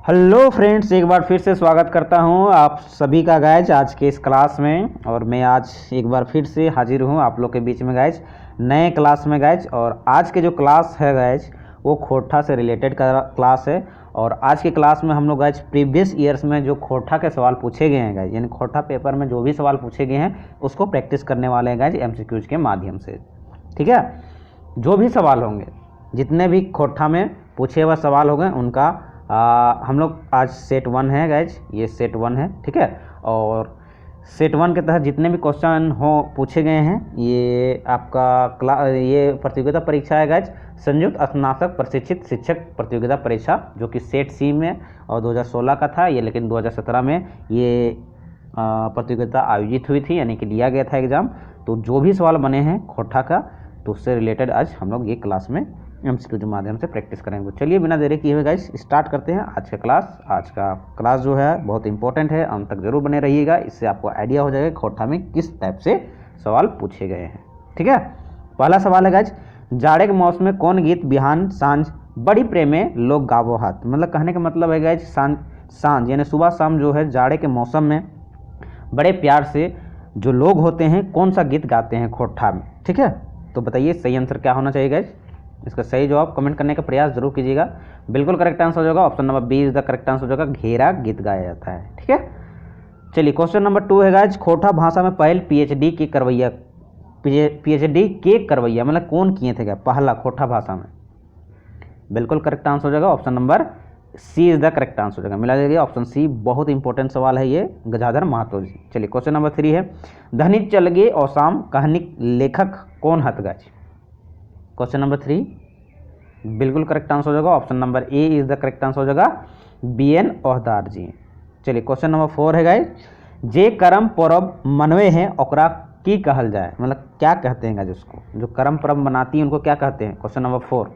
Hello friends, एक बार फिर से स्वागत करता हूं आप सभी का गाइज आज के इस क्लास में। और मैं आज एक बार फिर से हाजिर हूं आप लोग के बीच में गाइज नए क्लास में गाइज। और आज के जो क्लास है गाइज वो खोटा से रिलेटेड का क्लास है। और आज के क्लास में हम लोग गाइज प्रीवियस ईयर्स में जो खोटा के सवाल पूछे गए हैं गाइज, यानी खोटा पेपर में जो भी सवाल पूछे गए हैं उसको प्रैक्टिस करने वाले हैं गाइज एमसीक्यूज के माध्यम से। ठीक है, जो भी सवाल होंगे, जितने भी खोटा में पूछे हुए सवाल होंगे उनका हम लोग आज सेट 1 है गाइज, ये सेट 1 है। ठीक है, और सेट 1 के तहत जितने भी क्वेश्चन हो पूछे गए हैं, ये आपका ये प्रतियोगिता परीक्षा है गाइज, संयुक्त स्नातक प्रशिक्षित शिक्षक प्रतियोगिता परीक्षा, जो कि सेट सी में और 2016 का था ये, लेकिन 2017 में ये प्रतियोगिता आयोजित हुई थी, यानी कि लिया गया था एग्ज़ाम। तो जो भी सवाल बने हैं खोटा का, तो उससे रिलेटेड आज हम लोग ये क्लास में एमसीक्यू के माध्यम से प्रैक्टिस करेंगे। चलिए बिना देरी किए हुए गाइस स्टार्ट करते हैं आज का क्लास। आज का क्लास जो है बहुत इंपॉर्टेंट है, अंत तक जरूर बने रहिएगा, इससे आपको आइडिया हो जाएगा खोटा में किस टाइप से सवाल पूछे गए हैं। ठीक है, पहला सवाल है गाइस, जाड़े के मौसम में कौन गीत बिहान सांझ बड़ी प्रेमे लोग गावो हाथ। मतलब कहने का मतलब है गाइस सांझ यानी सुबह शाम जो है जाड़े के मौसम में बड़े प्यार से जो लोग होते हैं कौन सा गीत गाते हैं खोटा में। ठीक है, तो बताइए सही आंसर क्या होना चाहिए गाइस। इसका सही जवाब कमेंट करने का प्रयास जरूर कीजिएगा। बिल्कुल करेक्ट आंसर हो जाएगा option number B is the correct answer हो जाएगा, घेरा गीत गाया जाता है। ठीक है, चलिए क्वेश्चन नंबर 2 है गाइस, खोटा भाषा में पहल पीएचडी के करवैया मतलब कौन किए थे क्या पहला खोटा भाषा में। बिल्कुल करेक्ट आंसर हो जाएगा option number C is the correct answer हो जाएगा, मिला जाएगा ऑप्शन सी। बहुत इंपॉर्टेंट सवाल है ये, गजाधर महतो जी। चलिए क्वेश्चन नंबर 3 है, धनी चल गे और शाम कहानी लेखक कौन हत गाज। क्वेश्चन नंबर 3 बिल्कुल करेक्ट आंसर हो जाएगा option number A is the correct answer हो जाएगा, बीएन ओहदार जी। चलिए क्वेश्चन नंबर 4 है गाइस, जे कर्म परब मनवे हैं ओकरा की कहल जाए, मतलब क्या कहते हैं गाइस उसको, जो कर्म परब बनाती है उनको क्या कहते हैं। क्वेश्चन नंबर 4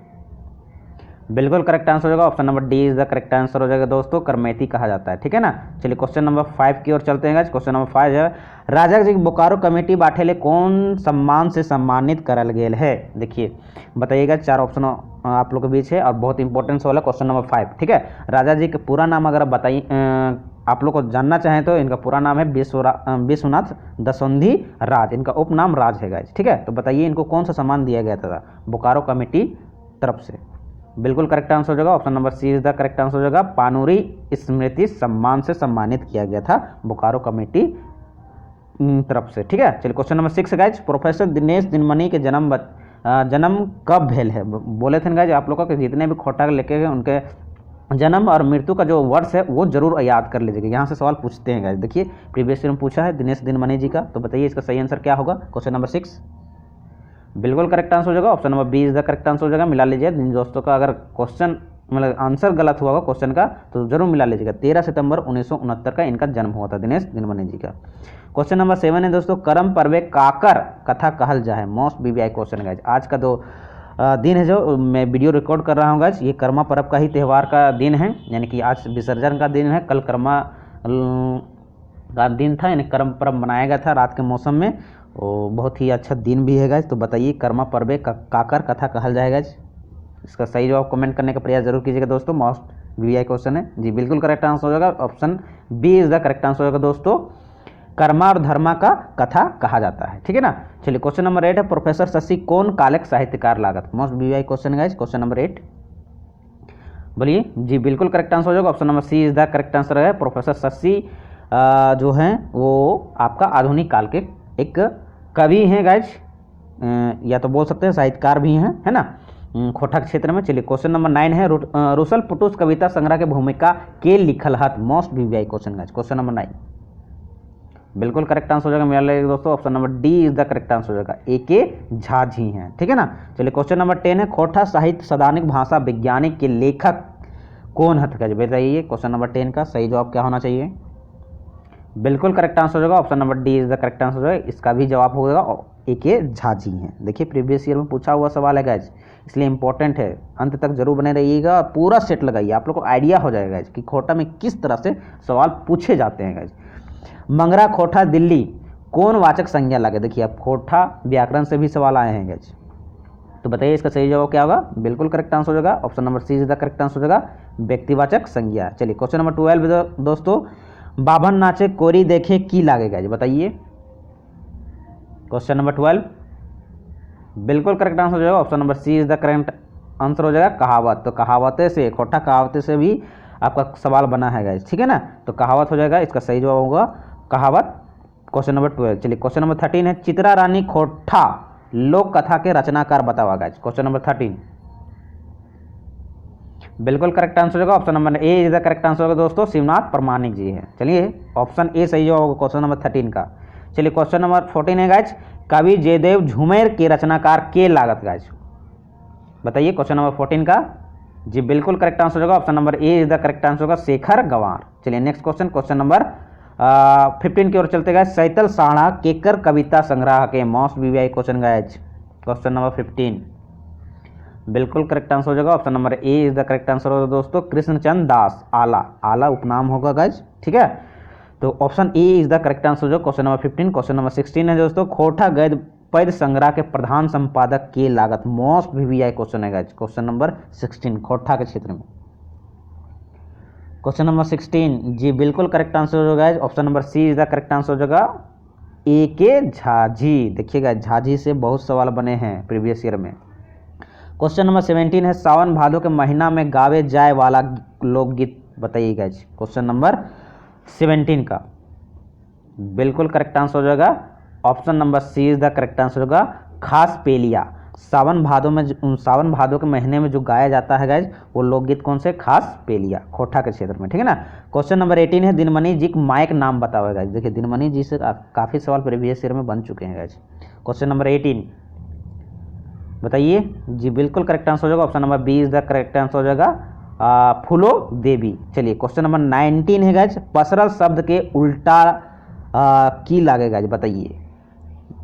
बिल्कुल करेक्ट आंसर हो जाएगा option number D is the correct answer हो जाएगा दोस्तों, करमैती कहा जाता है। ठीक है ना, चलिए क्वेश्चन नंबर 5 की ओर चलते हैं गाइस। क्वेश्चन नंबर 5 है, राजा जी बोकारो कमेटी बाठेले कौन सम्मान से सम्मानित करल गेल है। देखिए बताइएगा, 4 ऑप्शन आप लोग के बीच है और बहुत इंपॉर्टेंट सवाल है क्वेश्चन नंबर 5। ठीक है, राजा जी का पूरा नाम अगर बताइए आप लोग को जानना चाहें तो इनका पूरा नाम है विश्वनाथ दसौंधी राज, इनका उपनाम राज है गाइस। ठीक है, तो बताइए इनको कौन सा सम्मान दिया गया था बोकारो कमेटी तरफ से। बिल्कुल करेक्ट आंसर हो जाएगा option number C is the correct answer हो जाएगा, पानुरी स्मृति सम्मान से सम्मानित किया गया था बोकारो कमेटी तरफ से। ठीक है, चलिए question number 6 guys, professor Dinesh Dinmani के जन्म कब भेल है। बोले थे गाइज आप लोग का कि जितने भी खोटा लेके गए उनके जन्म और मृत्यु का जो वर्ष है वो जरूर याद कर लीजिएगा, यहाँ से सवाल पूछते हैं गाइज। देखिए प्रीवियस ईयर में पूछा है दिनेश दिनमणि जी का, तो बताइए इसका सही आंसर क्या होगा। क्वेश्चन नंबर 6 बिल्कुल करेक्ट आंसर हो जाएगा option number B is the correct answer हो जाएगा, मिला लीजिए दोस्तों का। अगर क्वेश्चन मतलब आंसर गलत हुआ होगा क्वेश्चन का तो जरूर मिला लीजिएगा। 13 सितंबर 1969 का इनका जन्म हुआ था दिनेश दिनमणि जी का। क्वेश्चन नंबर 7 है दोस्तों, करम पर्वे काकर कथा कहल जाए। मोस्ट बीबीआई क्वेश्चन गाइज, आज का जो दिन है जो मैं वीडियो रिकॉर्ड कर रहा हूँ गाइज, ये कर्मा पर्व का ही त्यौहार का दिन है, यानी कि आज विसर्जन का दिन है, कल कर्मा का दिन था, यानी कर्म पर्व मनाया गया था रात के मौसम में, और बहुत ही अच्छा दिन भी है गाइज। तो बताइए कर्मा पर्वे काकर कथा कहल जाएगा। इसका सही जवाब कमेंट करने का प्रयास जरूर कीजिएगा दोस्तों, मोस्ट वीआई क्वेश्चन है जी। बिल्कुल करेक्ट आंसर हो जाएगा option B is the correct answer हो जाएगा दोस्तों, कर्मा और धर्मा का कथा कहा जाता है। ठीक है ना, चलिए क्वेश्चन नंबर 8 है, प्रोफेसर शशि कौन कालक साहित्यकार लागत। Most VI question guys, question number 8 बोलिए जी। बिल्कुल करेक्ट आंसर हो जाएगा option number C is the correct answer है, प्रोफेसर शशि जो हैं वो आपका आधुनिक काल के एक कवि हैं गाइज, या तो बोल सकते हैं साहित्यकार भी हैं, है ना, खोटा क्षेत्र में। चलिए क्वेश्चन नंबर 9 है, रुसल पुटुस कविता संग्रह के भूमिका के लिखल हत। Most VVI question guys, question number 9 बिल्कुल करेक्ट आंसर हो जाएगा मेरा लगेगा दोस्तों, option number D is the correct answer हो जाएगा, ए के झा जी हैं। ठीक है ना, चलिए क्वेश्चन नंबर 10 है, खोटा साहित्य सदानिक भाषा वैज्ञानिक के लेखक कौन हत गाइज। बताइए क्वेश्चन नंबर 10 का सही जवाब क्या होना चाहिए। बिल्कुल करेक्ट आंसर हो जाएगा option number D is the correct answer हो जाएगा, इसका भी जवाब हो जाएगा ए के झा जी हैं। देखिए प्रीवियस ईयर में पूछा हुआ सवाल है गाइज, इसलिए इंपॉर्टेंट है, अंत तक जरूर बने रहिएगा, पूरा सेट लगाइए, आप लोग को आइडिया हो जाएगा गाइज कि खोटा में किस तरह से सवाल पूछे जाते हैं गाइज। मंगरा खोटा दिल्ली कौन वाचक संज्ञा लगे। देखिए अब खोटा व्याकरण से भी सवाल आए हैं गाइज, तो बताइए इसका सही जवाब क्या होगा। बिल्कुल करेक्ट आंसर हो जाएगा option number C is the correct answer हो जाएगा, व्यक्तिवाचक संज्ञा। चलिए क्वेश्चन नंबर 12 दोस्तों, बाभन नाचे कोरी देखे की लागेगा जी, बताइए। क्वेश्चन नंबर 12 बिल्कुल करेक्ट आंसर हो जाएगा, option number C is the correct answer हो जाएगा, कहावत। तो कहावतें से, खोटा कहावतें से भी आपका सवाल बना है गाइस, ठीक है ना। तो कहावत हो जाएगा, इसका सही जवाब होगा कहावत, क्वेश्चन नंबर 12। चलिए क्वेश्चन नंबर 13 है, चित्रा रानी खोटा लोक कथा के रचनाकार बतावा गाइस। क्वेश्चन नंबर 13 बिल्कुल करेक्ट आंसर होगा, option number A is the correct answer होगा दोस्तों, शिवनाथ प्रमाणिक जी है। चलिए ऑप्शन ए सही जवाब होगा क्वेश्चन नंबर 13 का। चलिए क्वेश्चन नंबर 14 है गाइस, कवि जयदेव झुमेर के रचनाकार के लागत गाइस, बताइए क्वेश्चन नंबर 14 का। जी बिल्कुल करेक्ट आंसर होगा, option number A is the correct answer होगा, शेखर गंवार। चलिए नेक्स्ट क्वेश्चन, क्वेश्चन नंबर 15 की ओर चलते गए, सैतल साणा केकर कविता संग्रह के most VVI question guys. Question number 15 बिल्कुल करेक्ट आंसर हो जाएगा, option number A is the correct answer होगा दोस्तों, कृष्णचंद दास। आला, आला उपनाम होगा गाइस, ठीक है। तो option A is the correct answer जो क्वेश्चन नंबर 15। क्वेश्चन नंबर 16 है दोस्तों, खोटा गद्य पद्य संग्रह के प्रधान संपादक के लागत, मोस्ट वीवीआई क्वेश्चन है गाइस। क्वेश्चन नंबर 16 खोटा के क्षेत्र में। क्वेश्चन नंबर 16 जी बिल्कुल करेक्ट आंसर हो guys, option number C is the correct answer हो जाएगा, ए के झाजी। देखिएगा झाजी से बहुत सवाल बने हैं प्रीवियस ईयर में। क्वेश्चन नंबर 17 है, सावन भादो के महीना में गावे जाए वाला लोकगीत, बताइए गाइस। क्वेश्चन नंबर 17 का बिल्कुल करेक्ट आंसर हो जाएगा, option number C is the correct answer होगा, खास पेलिया। सावन भादो के महीने में जो गाया जाता है गाइस, वो लोकगीत कौन से, खास पेलिया, खोटा के क्षेत्र में, ठीक है ना। क्वेश्चन नंबर 18 है, दिनमणि जी माइक नाम बताओ गाइस। देखिए दिनमणि जी से काफी सवाल प्रीवियस ईयर में बन चुके हैं गाइस। क्वेश्चन नंबर 18 बताइए। जी बिल्कुल करेक्ट आंसर हो जाएगा, option number B is the correct answer हो जाएगा, फूलो देवी। चलिए क्वेश्चन नंबर 19 है गाइस, पसरल शब्द के उल्टा की लागेगा जी, बताइए।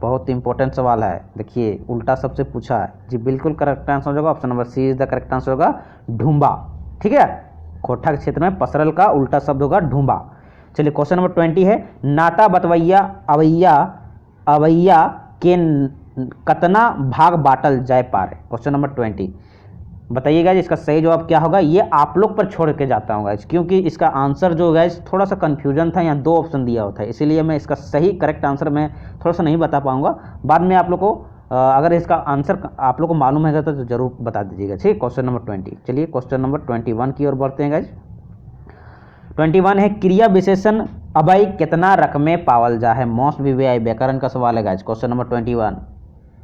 बहुत इंपॉर्टेंट सवाल है, देखिए उल्टा सबसे पूछा है। जी बिल्कुल करेक्ट आंसर हो जाएगा, option number C is the correct answer होगा, ढूंबा, ठीक है। खोटा के क्षेत्र में पसरल का उल्टा शब्द होगा ढूंबा। चलिए क्वेश्चन नंबर 20 है, नाता बतवैया अवैया अवैया के कतना भाग बाटल जाए पारे। क्वेश्चन नंबर 20 बताइएगा इसका सही जवाब क्या होगा। ये आप लोग पर छोड़ के जाता हूँ गाइस, क्योंकि इसका आंसर जो गाइस थोड़ा सा कन्फ्यूजन था, यहाँ 2 ऑप्शन दिया होता है, इसीलिए मैं इसका सही करेक्ट आंसर मैं थोड़ा सा नहीं बता पाऊंगा। बाद में आप लोग को अगर इसका आंसर आप लोग को मालूम है तो जरूर बता दीजिएगा, ठीक है। Question number 20। चलिए क्वेश्चन नंबर 21 की ओर बढ़ते हैं गाइस। 21 है, क्रिया विशेषण अभय कितना रकमे पावल जा है, मोस्ट वीवीआई व्याकरण का सवाल है गाइस। क्वेश्चन नंबर 21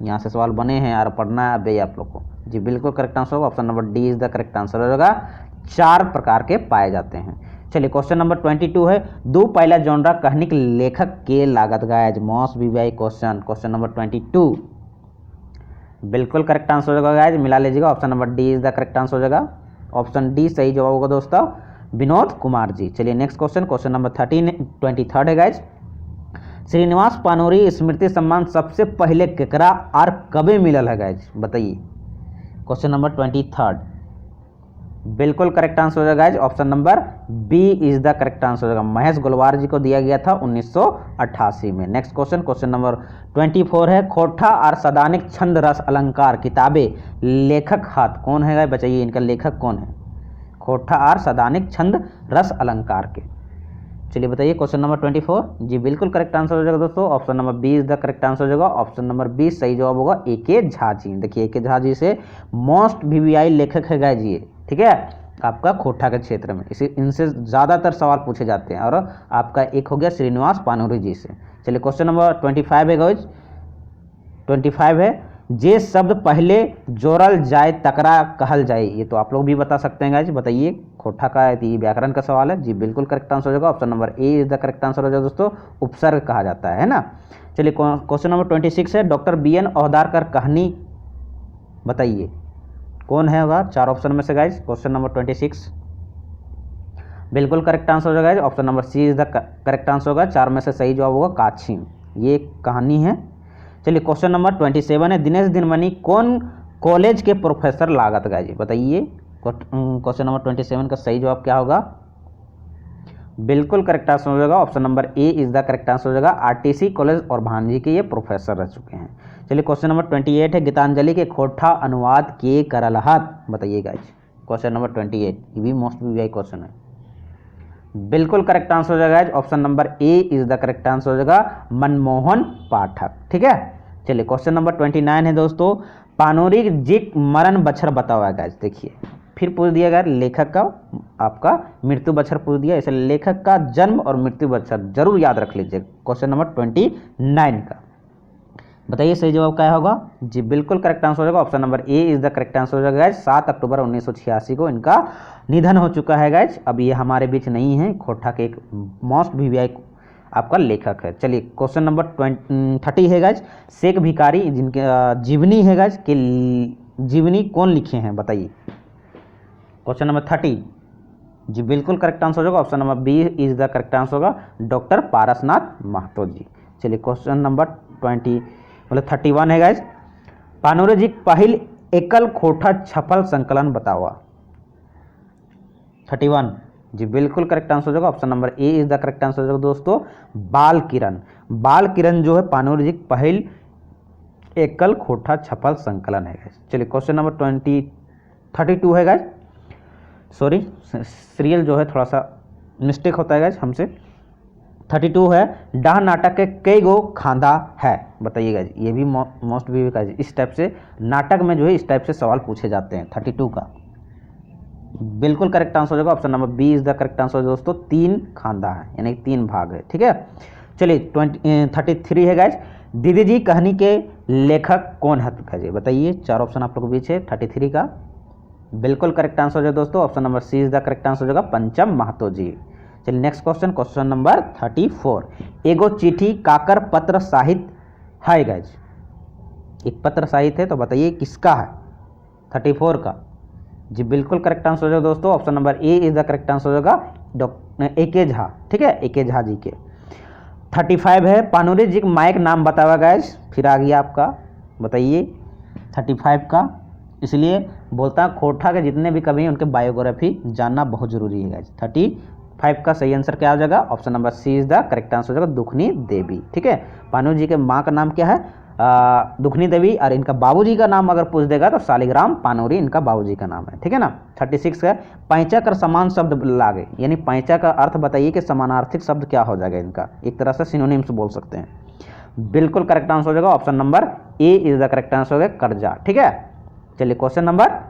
यहाँ से सवाल बने हैं यार, पढ़ना है अभी आप लोग को। जी बिल्कुल करेक्ट आंसर होगा, option number D is the correct answer होगा, 4 प्रकार के पाए जाते हैं। चलिए क्वेश्चन नंबर 22 है, दो पहला जॉनरा कहानी के लेखक के लागत guys, most VVI question. Question number 22 बिल्कुल करेक्ट आंसर होगा गाइस, मिला लीजिएगा, option number D is the correct answer हो जाएगा, ऑप्शन डी सही जवाब होगा दोस्तों, विनोद कुमार जी। चलिए नेक्स्ट क्वेश्चन, क्वेश्चन नंबर 23 है गाइस, श्रीनिवास पानोरी स्मृति सम्मान सबसे पहले केकरा और कबे मिलल है गाइज, बताइए। क्वेश्चन नंबर 23 बिल्कुल करेक्ट आंसर हो जाएगा guys, option number B is the correct answer हो जाएगा, महेश गोलवार जी को दिया गया था 1988 में। नेक्स्ट क्वेश्चन, क्वेश्चन नंबर 24 है, खोटा और सदानिक छंद रस अलंकार किताबें लेखक हाथ कौन है गाइज, बताइए इनका लेखक कौन है, खोटा और सदानिक छंद रस अलंकार के। चलिए बताइए क्वेश्चन नंबर 24। जी बिल्कुल करेक्ट आंसर हो जाएगा दोस्तों, option number B is the correct answer हो जाएगा, ऑप्शन नंबर बी सही जवाब होगा, ए के झा जी। देखिए ए के झा जी से मोस्ट वीवीआई लेखक है गाइज ये, ठीक है, आपका खोटा के क्षेत्र में, इसी इनसे ज़्यादातर सवाल पूछे जाते हैं। और आपका एक हो गया श्रीनिवास पानोरी जी से। चलिए क्वेश्चन नंबर 25 है गाइज, 25 है, जे शब्द पहले जोड़ल जाए तकरा कहल जाए, ये तो आप लोग भी बता सकते हैं गाइज, बताइए। खोटा का ये व्याकरण का सवाल है। जी बिल्कुल करेक्ट आंसर हो जाएगा, option number A is the correct answer हो जाएगा दोस्तों, उपसर्ग कहा जाता है ना। चलिए क्वेश्चन नंबर 26 है, डॉक्टर BN औदारकर कहानी बताइए कौन है होगा 4 ऑप्शन में से गाइज। क्वेश्चन नंबर 26 बिल्कुल करेक्ट आंसर हो जाएगा guys, option number C is the correct answer होगा, 4 में से सही जवाब होगा काछी, ये कहानी है। चलिए क्वेश्चन नंबर 27 है, दिनेश दिनमणि कौन कॉलेज के प्रोफेसर लागत गाइज, बताइए। क्वेश्चन नंबर 27 का सही जवाब क्या होगा, बिल्कुल करेक्ट आंसर हो जाएगा, option number A is the correct answer हो जाएगा, RTC कॉलेज और भांजी के ये प्रोफेसर रह चुके हैं। चलिए क्वेश्चन नंबर 28 है, गीतांजलि के खोटा अनुवाद के करलहत, बताइए गाइज। क्वेश्चन नंबर 28, ये भी मोस्ट वीआई क्वेश्चन है। बिल्कुल करेक्ट आंसर हो जाएगा option number A is the correct answer हो जाएगा, मनमोहन पाठक। ठीक है, चलिए क्वेश्चन नंबर 29 है दोस्तों, पानोरी जी मरण बछर बताओ गाइस। देखिए फिर पूछ दिया गया लेखक का आपका मृत्यु बछर पूछ दिया, इसलिए लेखक का जन्म और मृत्यु बछर जरूर याद रख लीजिए। क्वेश्चन नंबर 29 का बताइए सही जवाब क्या होगा जी। बिल्कुल करेक्ट आंसर हो जाएगा option number A is the correct answer हो जाएगा गाइस। 7 अक्टूबर 1986 को इनका निधन हो चुका है गाइस। अब ये हमारे बीच नहीं है, खोटा के एक मोस्ट वीआई आपका लेखक है। चलिए क्वेश्चन नंबर 30 है गाइस, शेख भिखारी जिनके जीवनी है गाइस कि जीवनी कौन लिखे हैं बताइए। क्वेश्चन नंबर 30 जी बिल्कुल करेक्ट आंसर हो जाएगा option number B is the correct answer होगा, डॉक्टर पारसनाथ महतो जी। चलिए क्वेश्चन नंबर 31 है गाइस, पानोरे जी पहिल एकल खोटा छपल संकलन बताओ। 31 जी बिल्कुल करेक्ट आंसर हो जाएगा option number A is the correct answer हो जाएगा दोस्तों, बाल किरण। बाल किरण जो है पानोरे जी पहिल एकल खोटा छपल संकलन है गाइस। चलिए क्वेश्चन नंबर 32 है गाइस, सॉरी सीरियल जो है थोड़ा सा मिस्टेक होता है गाइस हमसे। 32 है, डाह नाटक के कई गो खांदा है बताइएगा जी। ये भी मोस्ट भी इस टाइप से नाटक में जो है इस टाइप से सवाल पूछे जाते हैं। 32 का बिल्कुल करेक्ट आंसर हो जाएगा option number B is the correct answer दोस्तों, 3 खांदा है यानी 3 भाग है। ठीक है, चलिए 33 है गाइज, दीदी जी कहानी के लेखक कौन है जी बताइए। 4 ऑप्शन आप लोगों के बीच है 33 का। बिल्कुल करेक्ट आंसर हो जाए दोस्तों option number C is the correct answer हो जाएगा, पंचम महतो जी। चलिए नेक्स्ट क्वेश्चन, क्वेश्चन नंबर 34, एगो चिट्ठी काकर पत्र साहित्य है गाइज। एक पत्र साहित्य है तो बताइए किसका है। 34 का जी बिल्कुल करेक्ट आंसर हो जाएगा दोस्तों option number A is the correct answer हो जाएगा, डॉक्टर ए.के. झा। ठीक है, ए.के. झा जी के। 35 है, पानोरे जी का माइक नाम बतावा गाइज। फिर आ गया आपका बताइए 35 का, इसलिए बोलता है खोटा के जितने भी कवि हैं उनके बायोग्राफी जानना बहुत जरूरी है गाइज। 35 का सही आंसर क्या हो जाएगा option number C is the correct answer हो जाएगा, दुखनी देवी। ठीक है, पानोरे जी के माँ का नाम क्या है दुखनी देवी, और इनका बाबूजी का नाम अगर पूछ देगा तो शालिग्राम पानोरी इनका बाबूजी का नाम है। ठीक है ना। 36 है, पैंचा कर समान शब्द लागे, यानी पैंचा का अर्थ बताइए कि समानार्थिक शब्द क्या हो जाएगा इनका, एक तरह से सिनोनिम्स बोल सकते हैं। बिल्कुल करेक्ट आंसर हो जाएगा option number A is the correct answer हो जाएगा, कर्जा। ठीक है, चलिए क्वेश्चन नंबर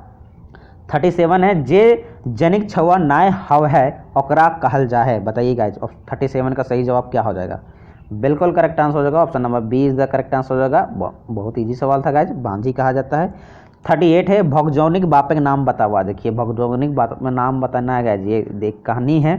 37 है, जे जनिक छुआ नाय हव है ओकरा कहल जा है बताइए गाइज। 37 का सही जवाब क्या हो जाएगा। बिल्कुल करेक्ट आंसर हो जाएगा option number B is the correct answer हो जाएगा, बहुत इजी सवाल था गाइज, बांझी कहा जाता है। 38 है, भगजौनिक बापे का नाम बतावा। देखिए भगजौनिक बाप में नाम बताना है गाइज, ये देख कहानी है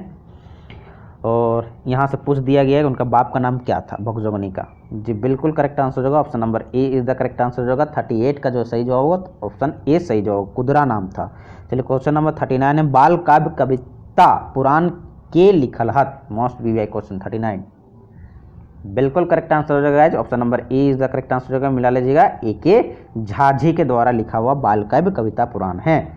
और यहाँ से पूछ दिया गया है उनका बाप का नाम क्या था भगजौनी का। जी बिल्कुल करेक्ट आंसर हो जाएगा option number A is the correct answer हो जाएगा। 38 का जो सही जवाब होगा ऑप्शन ए सही जवाब, कुदरा नाम था। चलिए क्वेश्चन नंबर 39 है, बाल काव्य कविता पुराण के लिखल हत। मोस्ट वीआई क्वेश्चन 39 बिल्कुल करेक्ट आंसर हो जाएगा guys, option number A is the correct answer हो जाएगा, मिला लीजिएगा, ए.के. झा जी के द्वारा लिखा हुआ बाल काव्य कविता पुराण है।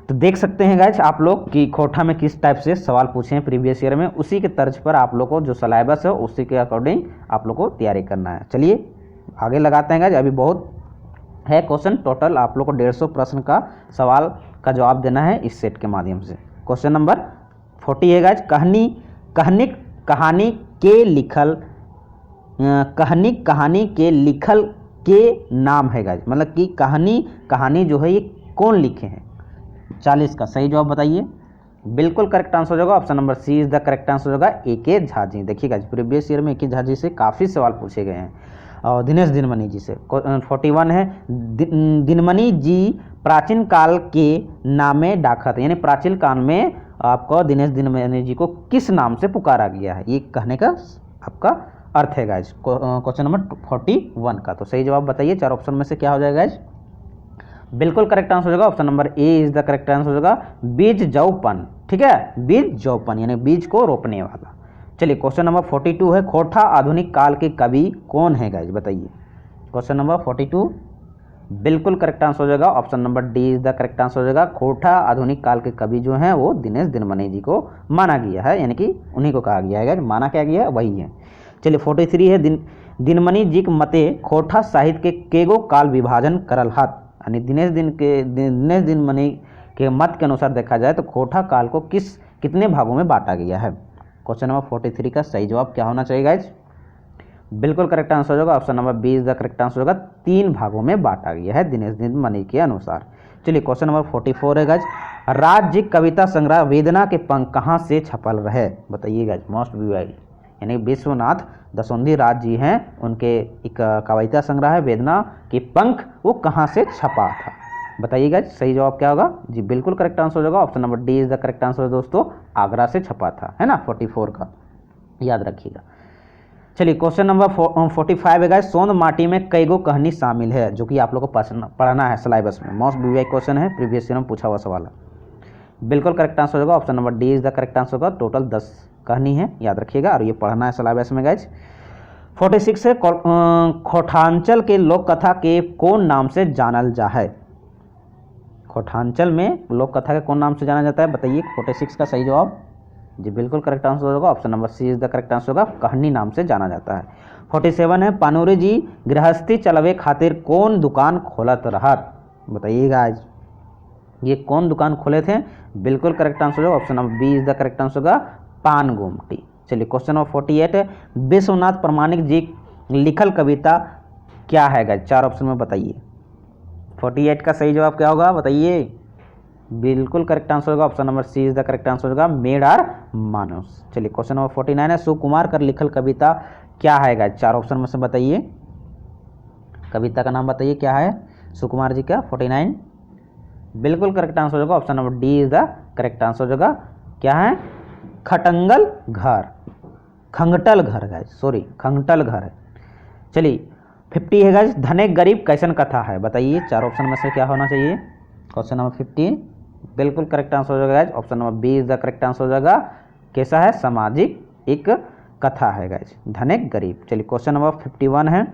तो देख सकते हैं गाइज आप लोग कि खोटा में किस टाइप से सवाल पूछे हैं प्रीवियस ईयर में, उसी के तर्ज पर आप लोग को जो सिलेबस है उसी के अकॉर्डिंग आप लोग को तैयारी करना है। चलिए आगे लगाते हैं गाइज, अभी बहुत है क्वेश्चन, टोटल आप लोग को 150 प्रश्न का सवाल का जवाब देना है इस सेट के माध्यम से। क्वेश्चन नंबर 40 है गाइज, कहानी के लिखल कहानी के लिखल के नाम है गाइज, मतलब कि कहानी जो है ये कौन लिखे हैं। 40 का सही जवाब बताइए। बिल्कुल करेक्ट आंसर हो जाएगा option number C is the correct answer होगा, ए.के. झा जी। देखिएगा प्रीवियस ईयर में ए.के. झा जी से काफ़ी सवाल पूछे गए हैं और दिनेश दिनमणि जी से। 41 है, दिनमणि जी प्राचीन काल के नामे डाकत, यानी प्राचीन काल में आपको दिनेश दिनमणि जी को किस नाम से पुकारा गया है, ये कहने का आपका अर्थ है गाइज। क्वेश्चन नंबर 41 का तो सही जवाब बताइए, 4 ऑप्शन में से क्या हो जाएगा गाइज। बिल्कुल करेक्ट आंसर हो जाएगा option number A is the correct answer हो जाएगा, बीज जौपन। ठीक है, बीज जौपन यानी बीज को रोपने वाला। चलिए क्वेश्चन नंबर 42 है, खोटा आधुनिक काल के कवि कौन है गाइज बताइए। क्वेश्चन नंबर 42 बिल्कुल करेक्ट आंसर हो जाएगा option number D is the correct answer हो जाएगा, खोटा आधुनिक काल के कवि जो हैं वो दिनेश दिनमणि जी को माना गया है, यानी कि उन्हीं को कहा गया है, माना क्या गया है वही है। चलिए 43 है, दिनमणि जी के मते खोटा साहित्य के केगो काल विभाजन करल हत, यानी दिनेश दिनमणि के मत के अनुसार देखा जाए तो खोटा काल को कितने भागों में बांटा गया है। क्वेश्चन नंबर 43 का सही जवाब क्या होना चाहिए गाइज? बिल्कुल करेक्ट आंसर होगा option number B is the correct answer होगा। 3 भागों में बांटा गया है दिनेश दिन मणि के अनुसार। चलिए क्वेश्चन नंबर 44 है गाइज, राज्य कविता संग्रह वेदना के पंख कहाँ से छपल रहे? बताइए गाइज, मोस्ट व्यूआई यानी विश्वनाथ दसोंधी राज जी हैं, उनके एक कविता संग्रह है वेदना के पंख, वो कहाँ से छपा था? बताइए गाइज, सही जवाब क्या होगा? जी बिल्कुल करेक्ट आंसर होगा option number D is the correct answer दोस्तों, आगरा से छपा था, है ना 44 का, याद रखिएगा। चलिए क्वेश्चन नंबर 45 है गाइज, सोंद माटी में कई गो कहानी शामिल है, जो कि आप लोग को पढ़ना है सिलेबस में, मोस्ट व्यूआई क्वेश्चन है, प्रीवियस ईयर में पूछा हुआ सवाल है। बिल्कुल करेक्ट आंसर होगा option number D is the correct answer होगा। टोटल 10 कहानी है, याद रखिएगा, और ये पढ़ना है सिलेबस में गाइज। 46 है, खोटांचल के लोक कथा के कौन नाम से जानल जा है? खोटांचल में लोक कथा के कौन नाम से जाना जाता है? बताइए 46 का सही जवाब। जी बिल्कुल करेक्ट आंसर होगा option number C is the correct answer होगा, कहनी नाम से जाना जाता है। 47 है, पानूरी जी गृहस्थी चलवे खातिर कौन दुकान खोलत रहत? बताइएगा आज ये कौन दुकान खोले थे? बिल्कुल करेक्ट आंसर होगा option number B is the correct answer होगा, पान गुमटी। चलिए क्वेश्चन नंबर 48 है, विश्वनाथ प्रमाणिक जी लिखल कविता क्या है गाइस? 4 ऑप्शन में बताइए। 48 का सही जवाब क्या होगा? बताइए। बिल्कुल करेक्ट आंसर होगा option number C is the correct answer होगा, मेड आर मानुस। चलिए क्वेश्चन नंबर 49 है, सुकुमार कर लिखल कविता क्या है गाइस? 4 ऑप्शन में से बताइए, कविता का नाम बताइए क्या है सुकुमार जी का। 49 बिल्कुल करेक्ट आंसर होगा option number D is the correct answer होगा, क्या है? खटंगल घर, खंगटल घर गाइस, सॉरी खंगटल घर है। चलिए 50 है गाइस, धनिक गरीब कैसन कथा है? बताइए 4 ऑप्शन में से क्या होना चाहिए? क्वेश्चन नंबर 50 बिल्कुल करेक्ट आंसर हो जाएगा guys, option number B is the correct answer हो जाएगा, कैसा है? सामाजिक एक कथा है गाइस, धनिक गरीब। चलिए क्वेश्चन नंबर 51 है,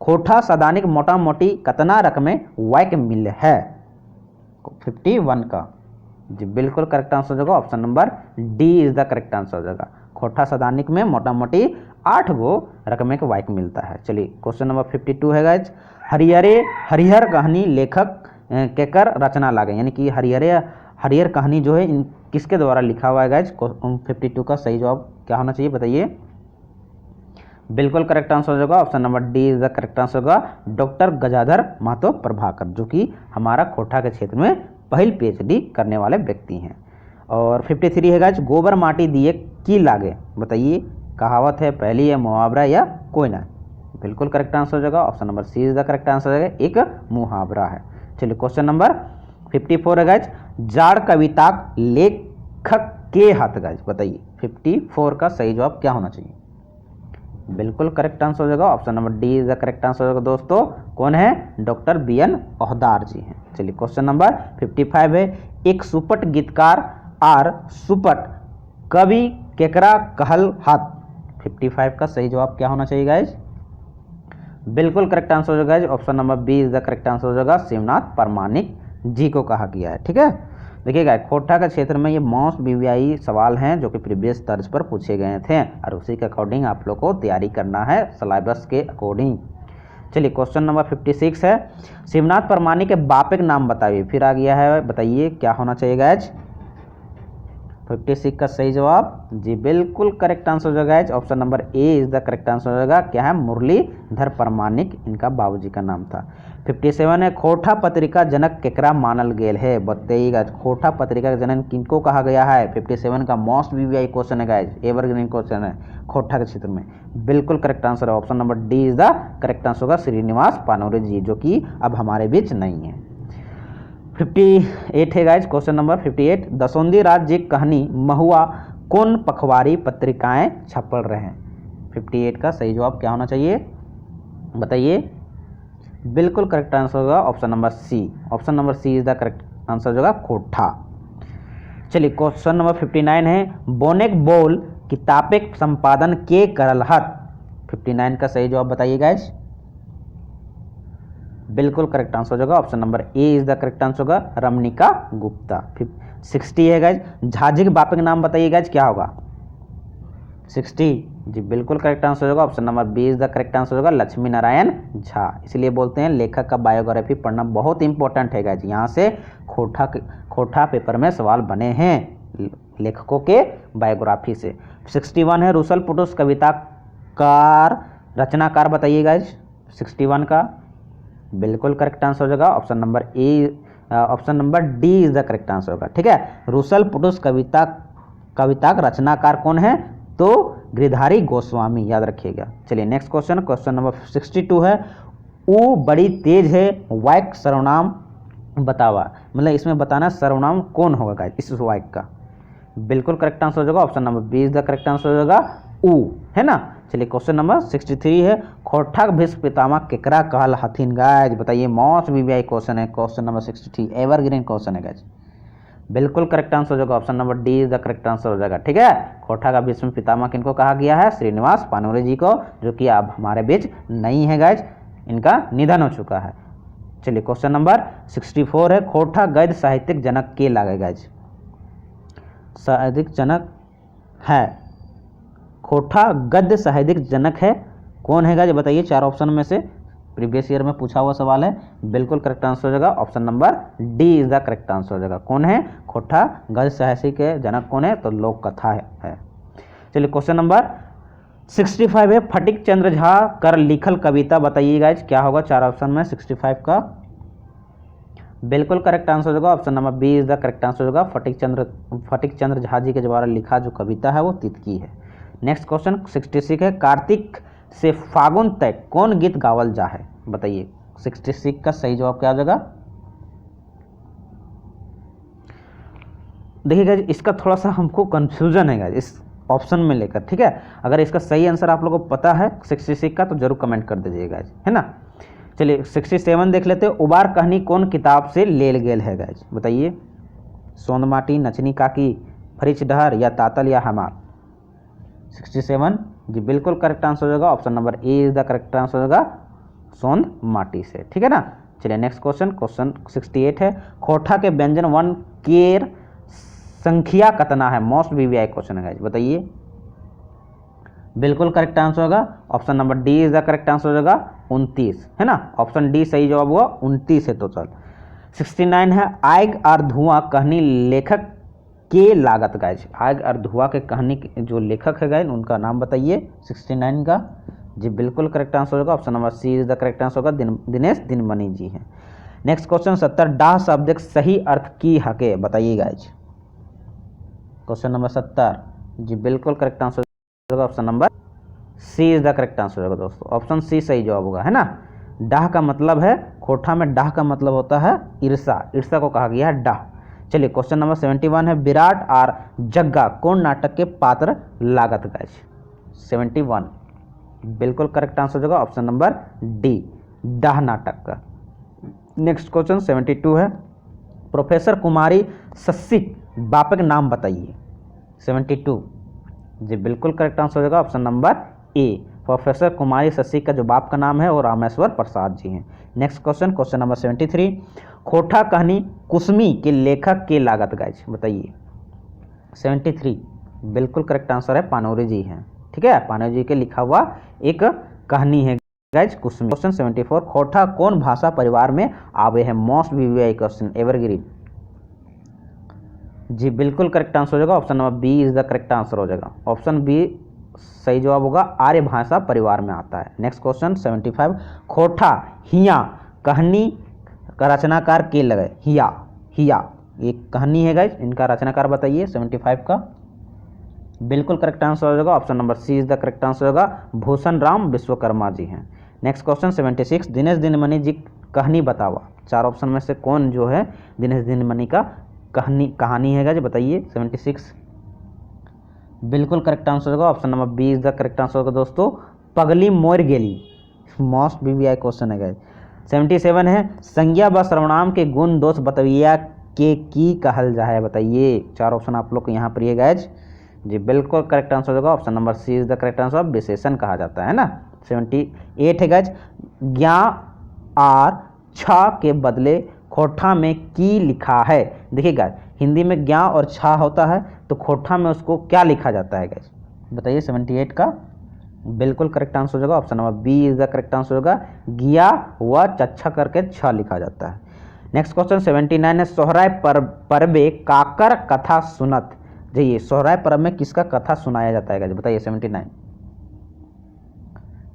खोटा सदानिक मोटा मोटी कतना रकम वाइक मिल है? 51 का जी बिल्कुल करेक्ट आंसर हो जाएगा option number D is the correct answer हो जाएगा, खोटा सदानिक में मोटा मोटी 8 गो रकम के वाइक मिलता है। चलिए क्वेश्चन नंबर 52 है गाइज, हरिहर कहानी लेखक केकर रचना लागे, यानी कि हरिहर कहानी जो है इन किसके द्वारा लिखा हुआ है गाइज? 52 का सही जवाब क्या होना चाहिए? बताइए। बिल्कुल करेक्ट आंसर हो जाएगा option number D is the correct answer होगा, डॉक्टर गजाधर महतो प्रभाकर, जो कि हमारा खोटा के क्षेत्र में पहल पीएचडी करने वाले व्यक्ति हैं। और 53 है गाइज, गोबर माटी दिए की लागे? बताइए, कहावत है, पहली है, मुहावरा या कोई ना? बिल्कुल करेक्ट आंसर हो जाएगा option number C is the correct answer है, एक मुहावरा है। चलिए क्वेश्चन नंबर 54 है गाइज, जाड़ कविता लेखक के हाथ गाइज? बताइए 54 का सही जवाब क्या होना चाहिए? बिल्कुल करेक्ट आंसर हो जाएगा option number D is the correct answer होगा दोस्तों, कौन है? डॉक्टर BN ओहदार जी हैं। चलिए क्वेश्चन नंबर 55 है, एक सुपट गीतकार आर सुपट कवि केकरा कहल हाथ? 55 का सही जवाब क्या होना चाहिए गाइज? बिल्कुल करेक्ट आंसर हो जाएगा option number B is the correct answer हो जाएगा, शिवनाथ प्रमाणिक जी को कहा गया है। ठीक है, देखिएगा खोटा के क्षेत्र में ये मोस्ट BVI सवाल हैं जो कि प्रीवियस तर्ज पर पूछे गए थे, और उसी के अकॉर्डिंग आप लोग को तैयारी करना है सिलेबस के अकॉर्डिंग। चलिए क्वेश्चन नंबर 56 है, शिवनाथ प्रमाणिक के बापे का नाम बताइए। फिर आ गया है, बताइए क्या होना चाहिए गाइज? 56 का सही जवाब जी बिल्कुल करेक्ट आंसर हो जाएगा option number A is the correct answer हो जाएगा, क्या है? मुरलीधर प्रमाणिक इनका बाबूजी का नाम था। 57 है, खोटा पत्रिका जनक केकरा मानल गेल है? बताइएगा, खोटा पत्रिका का जनक किनको कहा गया है? 57 का मोस्ट BVI क्वेश्चन है गाइज, एवरग्रीन क्वेश्चन है खोटा के क्षेत्र में। बिल्कुल करेक्ट आंसर है option number D is the correct answer होगा, श्रीनिवास पानोरे जी, जो कि अब हमारे बीच नहीं है। 58 है गाइज, क्वेश्चन नंबर 58, दसोंदी राज्य कहानी महुआ कौन पखवारी पत्रिकाएं छपल रहे हैं? 58 का सही जवाब क्या होना चाहिए? बताइए। बिल्कुल करेक्ट आंसर होगा option number C, option number C is the correct answer होगा, खोटा। चलिए क्वेश्चन नंबर 59 है, बोनेक बोल किताबे संपादन के करल हत? 59 का सही जवाब बताइए गाइज। बिल्कुल करेक्ट आंसर हो जाएगा option number A is the correct answer होगा, रमणिका गुप्ता। 60 है गाइज, झाजी के बापे का नाम बताइए गाइज, क्या होगा? 60 जी बिल्कुल करेक्ट आंसर होगा option number B is the correct answer होगा लक्ष्मी नारायण झा। इसलिए बोलते हैं लेखक का बायोग्राफी पढ़ना बहुत इंपॉर्टेंट है गाइज। यहाँ से खोटा पेपर में सवाल बने हैं लेखकों के बायोग्राफी से। 61 है रुसल पुटुस कविताकार रचनाकार बताइए गाइज 61 का। बिल्कुल करेक्ट आंसर हो जाएगा option number D is the correct answer होगा। ठीक है, रुसल पुटुस कविता का रचनाकार कौन है? तो गिरधारी गोस्वामी, याद रखिएगा। चलिए नेक्स्ट क्वेश्चन नंबर 62 है। ऊ बड़ी तेज है वाक्य सर्वनाम बतावा, मतलब इसमें बताना सर्वनाम कौन होगा गाइस इस वाक्य का। बिल्कुल करेक्ट आंसर हो जाएगा option number B is the correct answer हो जाएगा ऊ, है ना। चलिए क्वेश्चन नंबर 63 है। खोठक भीष्म पितामह केकरा कहल हथिन गाइज बताइए। मोस्ट वीवीआई क्वेश्चन है क्वेश्चन नंबर 63, एवरग्रीन क्वेश्चन है गाइज। बिल्कुल करेक्ट आंसर हो जाएगा option number D is the correct answer हो जाएगा। ठीक है, खोठा का भीष्म पितामह किनको कहा गया है? श्रीनिवास पानोरे जी को, जो कि अब हमारे बीच नहीं है गाइज, इनका निधन हो चुका है। चलिए क्वेश्चन नंबर 64 है। खोठा गद्य साहित्यिक जनक के लागे गाइज, साहित्यिक जनक है। खोठा गद्य साहित्यिक जनक है, कौन है गाइज बताइए। 4 ऑप्शन में से प्रीवियस ईयर में पूछा हुआ सवाल है। बिल्कुल करेक्ट आंसर हो जाएगा option number D is the correct answer हो जाएगा। कौन है? खोठा गद्य साहित्य के जनक कौन है? तो लोक कथा है। चलिए क्वेश्चन नंबर 65 है। फटिक चंद्र झा कर लिखल कविता बताइए गाइज, क्या होगा 4 ऑप्शन में 65 का। बिल्कुल करेक्ट आंसर होगा option number B is the correct answer होगा। फटिक चंद्र झा जी के द्वारा लिखा जो कविता है वो तितकी है। नेक्स्ट क्वेश्चन 66 है। कार्तिक से फागुन तक कौन गीत गावल जा है बताइए। 66 का सही जवाब क्या हो जाएगा? देखिएगा इसका थोड़ा सा हमको कंफ्यूजन है इस ऑप्शन में लेकर। ठीक है, अगर इसका सही आंसर आप लोगों को पता है 66 का तो जरूर कमेंट कर दीजिएगा, है ना। चलिए 67 देख लेते हैं। उबार कहानी कौन किताब से लेल गेल है गाइज बताइए। सोंद माटी, नचनी काकी, फरिच डहर या तातल या हमार। 67 जी बिल्कुल करेक्ट आंसर हो जाएगा option number A is the correct answer होगा सोंद माटी से। ठीक है ना। चलिए नेक्स्ट क्वेश्चन 68 है। खोठा के व्यंजन वन केर संख्या कतना है? मोस्ट वीवीआई क्वेश्चन है गाइज बताइए। बिल्कुल करेक्ट आंसर होगा option number D is the correct answer हो जाएगा 29, है ना। ऑप्शन डी सही जवाब हुआ 29 है टोटल। 69 है। आग और धुआं कहानी लेखक के लागत गाइज। आग और धुआं के कहानी के जो लेखक है गाइज उनका नाम बताइए 69 का। जी बिल्कुल करेक्ट आंसर होगा option number C is the correct answer होगा दिनेश दिनमणि जी हैं। Next question 70। डाह शब्द के सही अर्थ की हके बताइए गाइज। क्वेश्चन नंबर 70 जी बिल्कुल करेक्ट आंसर होगा option number C is the correct answer होगा दोस्तों। ऑप्शन सी सही जवाब होगा, है ना। डाह का मतलब है, खोठा में डाह का मतलब होता है ईर्षा, ईर्षा को कहा गया है डाह। चलिए क्वेश्चन नंबर 71 है। विराट और जग्गा कौन नाटक के पात्र लागत गाइज 71। बिल्कुल करेक्ट आंसर होगा ऑप्शन नंबर डी डाह नाटक का। नेक्स्ट क्वेश्चन 72 है। प्रोफेसर कुमारी सस्सी बापक नाम बताइए 72। जी बिल्कुल करेक्ट आंसर होगा ऑप्शन नंबर ए। प्रोफेसर कुमारी सस्सी का जो बाप का नाम है वो रामेश्वर प्रसाद जी हैं। Next question number 73। खोठा कहानी कुसमी के लेखक के लागत गाइज बताइए 73। बिल्कुल करेक्ट आंसर है पानोरे जी हैं। ठीक है, पानोरे जी के लिखा हुआ एक कहानी है गाइज कुसमी। क्वेश्चन 74। खोठा कौन भाषा परिवार में आवे है? Most VVI question evergreen. जी बिल्कुल करेक्ट आंसर हो जाएगा option number B is the correct answer हो जाएगा। ऑप्शन बी सही जवाब होगा, आर्य भाषा परिवार में आता है। Next question 75। खोठा हिया कहानी का रचनाकार के लगे। हिया एक कहानी है गाइज, इनका रचनाकार बताइए 75 का। बिल्कुल करेक्ट आंसर हो जाएगा option number C is the correct answer होगा भूषण राम विश्वकर्मा जी हैं। Next question 76। दिनेश दिनमणि जी कहानी बतावा। 4 ऑप्शन में से कौन जो है दिनेश दिनमणि का कहानी है गाइज बताइए 76। बिल्कुल करेक्ट आंसर होगा option number B is the correct answer होगा दोस्तों पगली मोर गेली। मोस्ट वीवीआई क्वेश्चन है गाइज। 77 है। संज्ञा व सर्वनाम के गुण दोष बतविया के की कहल जाए बताइए। 4 ऑप्शन आप लोग को यहाँ पर गाइज। जी बिल्कुल करेक्ट आंसर होगा option number C is the correct answer, विशेषण कहा जाता है ना। 78 है गाइज। ज्ञा और छा के बदले खोठा में की लिखा है। देखिए गाइज हिंदी में ज्ञा और छा होता है तो खोठा में उसको क्या लिखा जाता है गाइज बताइए 78 का। बिल्कुल करेक्ट आंसर हो जाएगा option number B is the correct answer होगा। गिया व चच्छा करके छ लिखा जाता है। नेक्स्ट क्वेश्चन 79 है सोहराय पर्वे काकर कथा सुनत। जाइए सोहराय पर्व में किसका कथा सुनाया जाता है बताइए 79।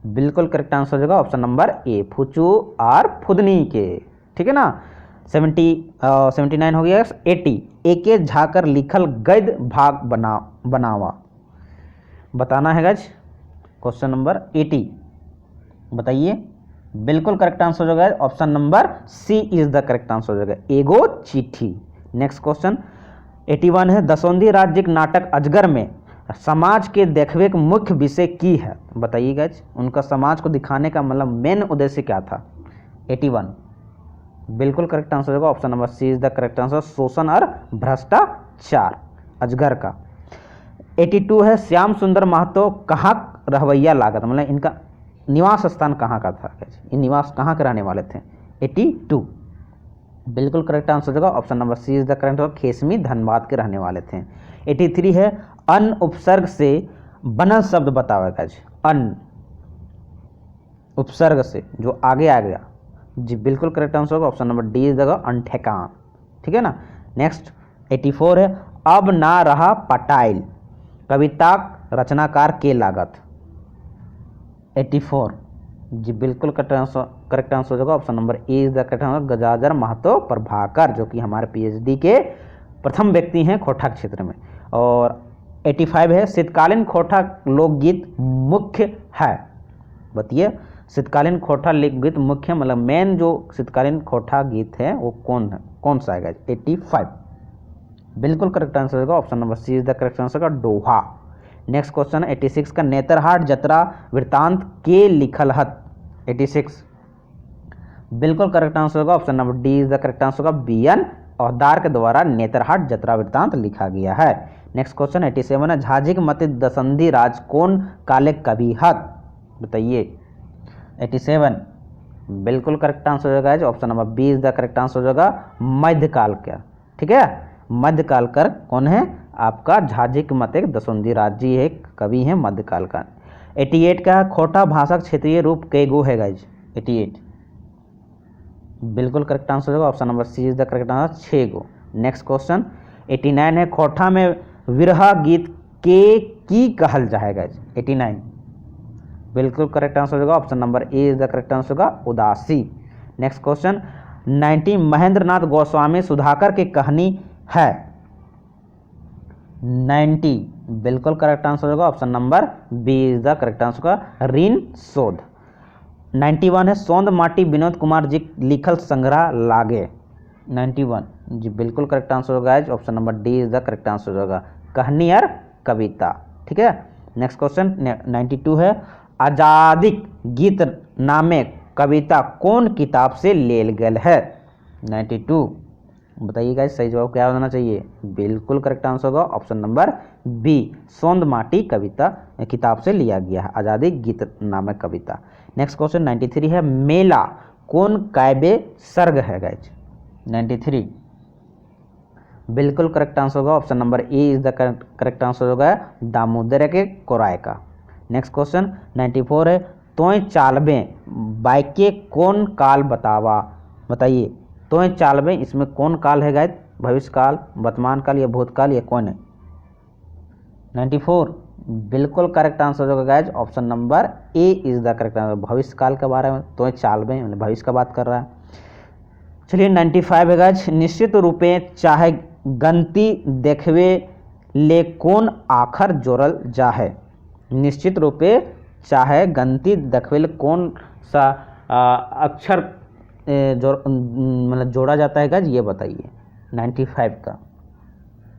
बिल्कुल करेक्ट आंसर हो जाएगा ऑप्शन नंबर ए फुचू और फुदनी के। ठीक है ना। 79 हो गया। 80 एके झाकर लिखल गद्य भाग बनावा बताना है गाइज। क्वेश्चन नंबर 80 बताइए। बिल्कुल करेक्ट आंसर हो जाएगा option number C is the correct answer हो जाएगा एगो चिट्ठी। नेक्स्ट क्वेश्चन 81 है दसौंधी राज्य नाटक अजगर में समाज के देखवे का मुख्य विषय की है बताइए गाइज। उनका समाज को दिखाने का मतलब मेन उद्देश्य क्या था। 81 बिल्कुल करेक्ट आंसर होगा option number C is the correct answer शोषण और भ्रष्टाचार अजगर का। 82 है श्याम सुंदर महतो कहाँ रहवैया लागत मतलब इनका निवास स्थान कहाँ का था, ये निवास कहाँ के रहने वाले थे। 82 बिल्कुल करेक्ट आंसर होगा option number C is the correct answer खेसमी धनबाद के रहने वाले थे। 83 है अन्न उपसर्ग से बनल शब्द बतावेगा जी। अन्न उपसर्ग से जो आगे आ गया जी बिल्कुल करेक्ट आंसर होगा option number D is the अनठेकान। ठीक है ना। नेक्स्ट 84 है अब ना रहा पटाइल कविता रचनाकार के लागत। 84 जी बिल्कुल करेक्ट आंसर होगा option number A is the correct answer Gajadhar Mahto Prabhakar जो कि हमारे पीएचडी के प्रथम व्यक्ति हैं खोटा क्षेत्र में। और 85 है शीतकालीन खोटा लोकगीत मुख्य है बताइए। शीतकालीन खोटा लोकगीत मुख्य मतलब मेन जो शीतकालीन खोटा गीत है वो कौन सा है। 85 बिल्कुल करेक्ट आंसर होगा option number C is the correct answer का डोहा। नेक्स्ट क्वेश्चन 86 का नेतरहाट जतरा वृत्तांत के लिखल हत। 86 बिल्कुल करेक्ट आंसर होगा option number D is the correct answer होगा बीएन औहदार के द्वारा नेतरहाट जतरा वृत्तांत लिखा गया है। नेक्स्ट क्वेश्चन 87 है झाझिक मत दसंधी राज कौन काले कवि हत बताइए। 87 बिल्कुल करेक्ट आंसर होगा option number B is the correct answer होगा मध्यकाल का। ठीक है मध्यकाल कर कौन है आपका झाझिक मत एक दसंधी राज्य एक कवि है मध्यकाल का। 88 का खोटा भाषा क्षेत्रीय रूप कैगो है गाइज। 88 बिल्कुल करेक्ट आंसर होगा option number C is the correct answer 6 गो। नेक्स्ट क्वेश्चन 89 है खोटा में विरहा गीत के की कहल जाएगा। 89 बिल्कुल करेक्ट आंसर होगा option number A is the correct answer होगा उदासी। नेक्स्ट क्वेश्चन 90 महेंद्र नाथ गोस्वामी सुधाकर की कहानी है। 90 बिल्कुल करेक्ट आंसर होगा option number B is the correct answer होगा ऋण शोध। 91 है सौंद माटी विनोद कुमार जी लिखल संग्रह लागे। 91 जी बिल्कुल करेक्ट आंसर होगा option number D is the correct answer होगा कहानी और कविता। ठीक है। नेक्स्ट क्वेश्चन 92 है आजादी गीत नामे कविता कौन किताब से लेल गेल है। 92 बताइएगा सही जवाब क्या होना चाहिए। बिल्कुल करेक्ट आंसर होगा ऑप्शन नंबर बी सौंद माटी कविता किताब से लिया गया है आजादी गीत नामक कविता। नेक्स्ट क्वेश्चन 93 है मेला कौन काव्य सर्ग है गाइज। 93 बिल्कुल करेक्ट आंसर होगा option number A is the correct answer होगा दामोदर के कोराय का। नेक्स्ट क्वेश्चन 94 है तोय चालबे बाइके कौन काल बतावा बताइए। तोय चालबे इसमें कौन काल है गाइज भविष्य काल वर्तमान काल या भूतकाल या कौन है। 94 बिल्कुल करेक्ट आंसर होगा guys option number A is the correct answer भविष्य काल के बारे में तोय चालबे मतलब भविष्य का बात कर रहा है। चलिए 95 है गाइज निश्चित रूपे चाहे गंती देखवे ले कौन आखर जोड़ल जा है। निश्चित रूपे चाहे गंती देखवे ले कौन सा अक्षर मतलब जोड़ा जाता है गाइज ये बताइए। 95 का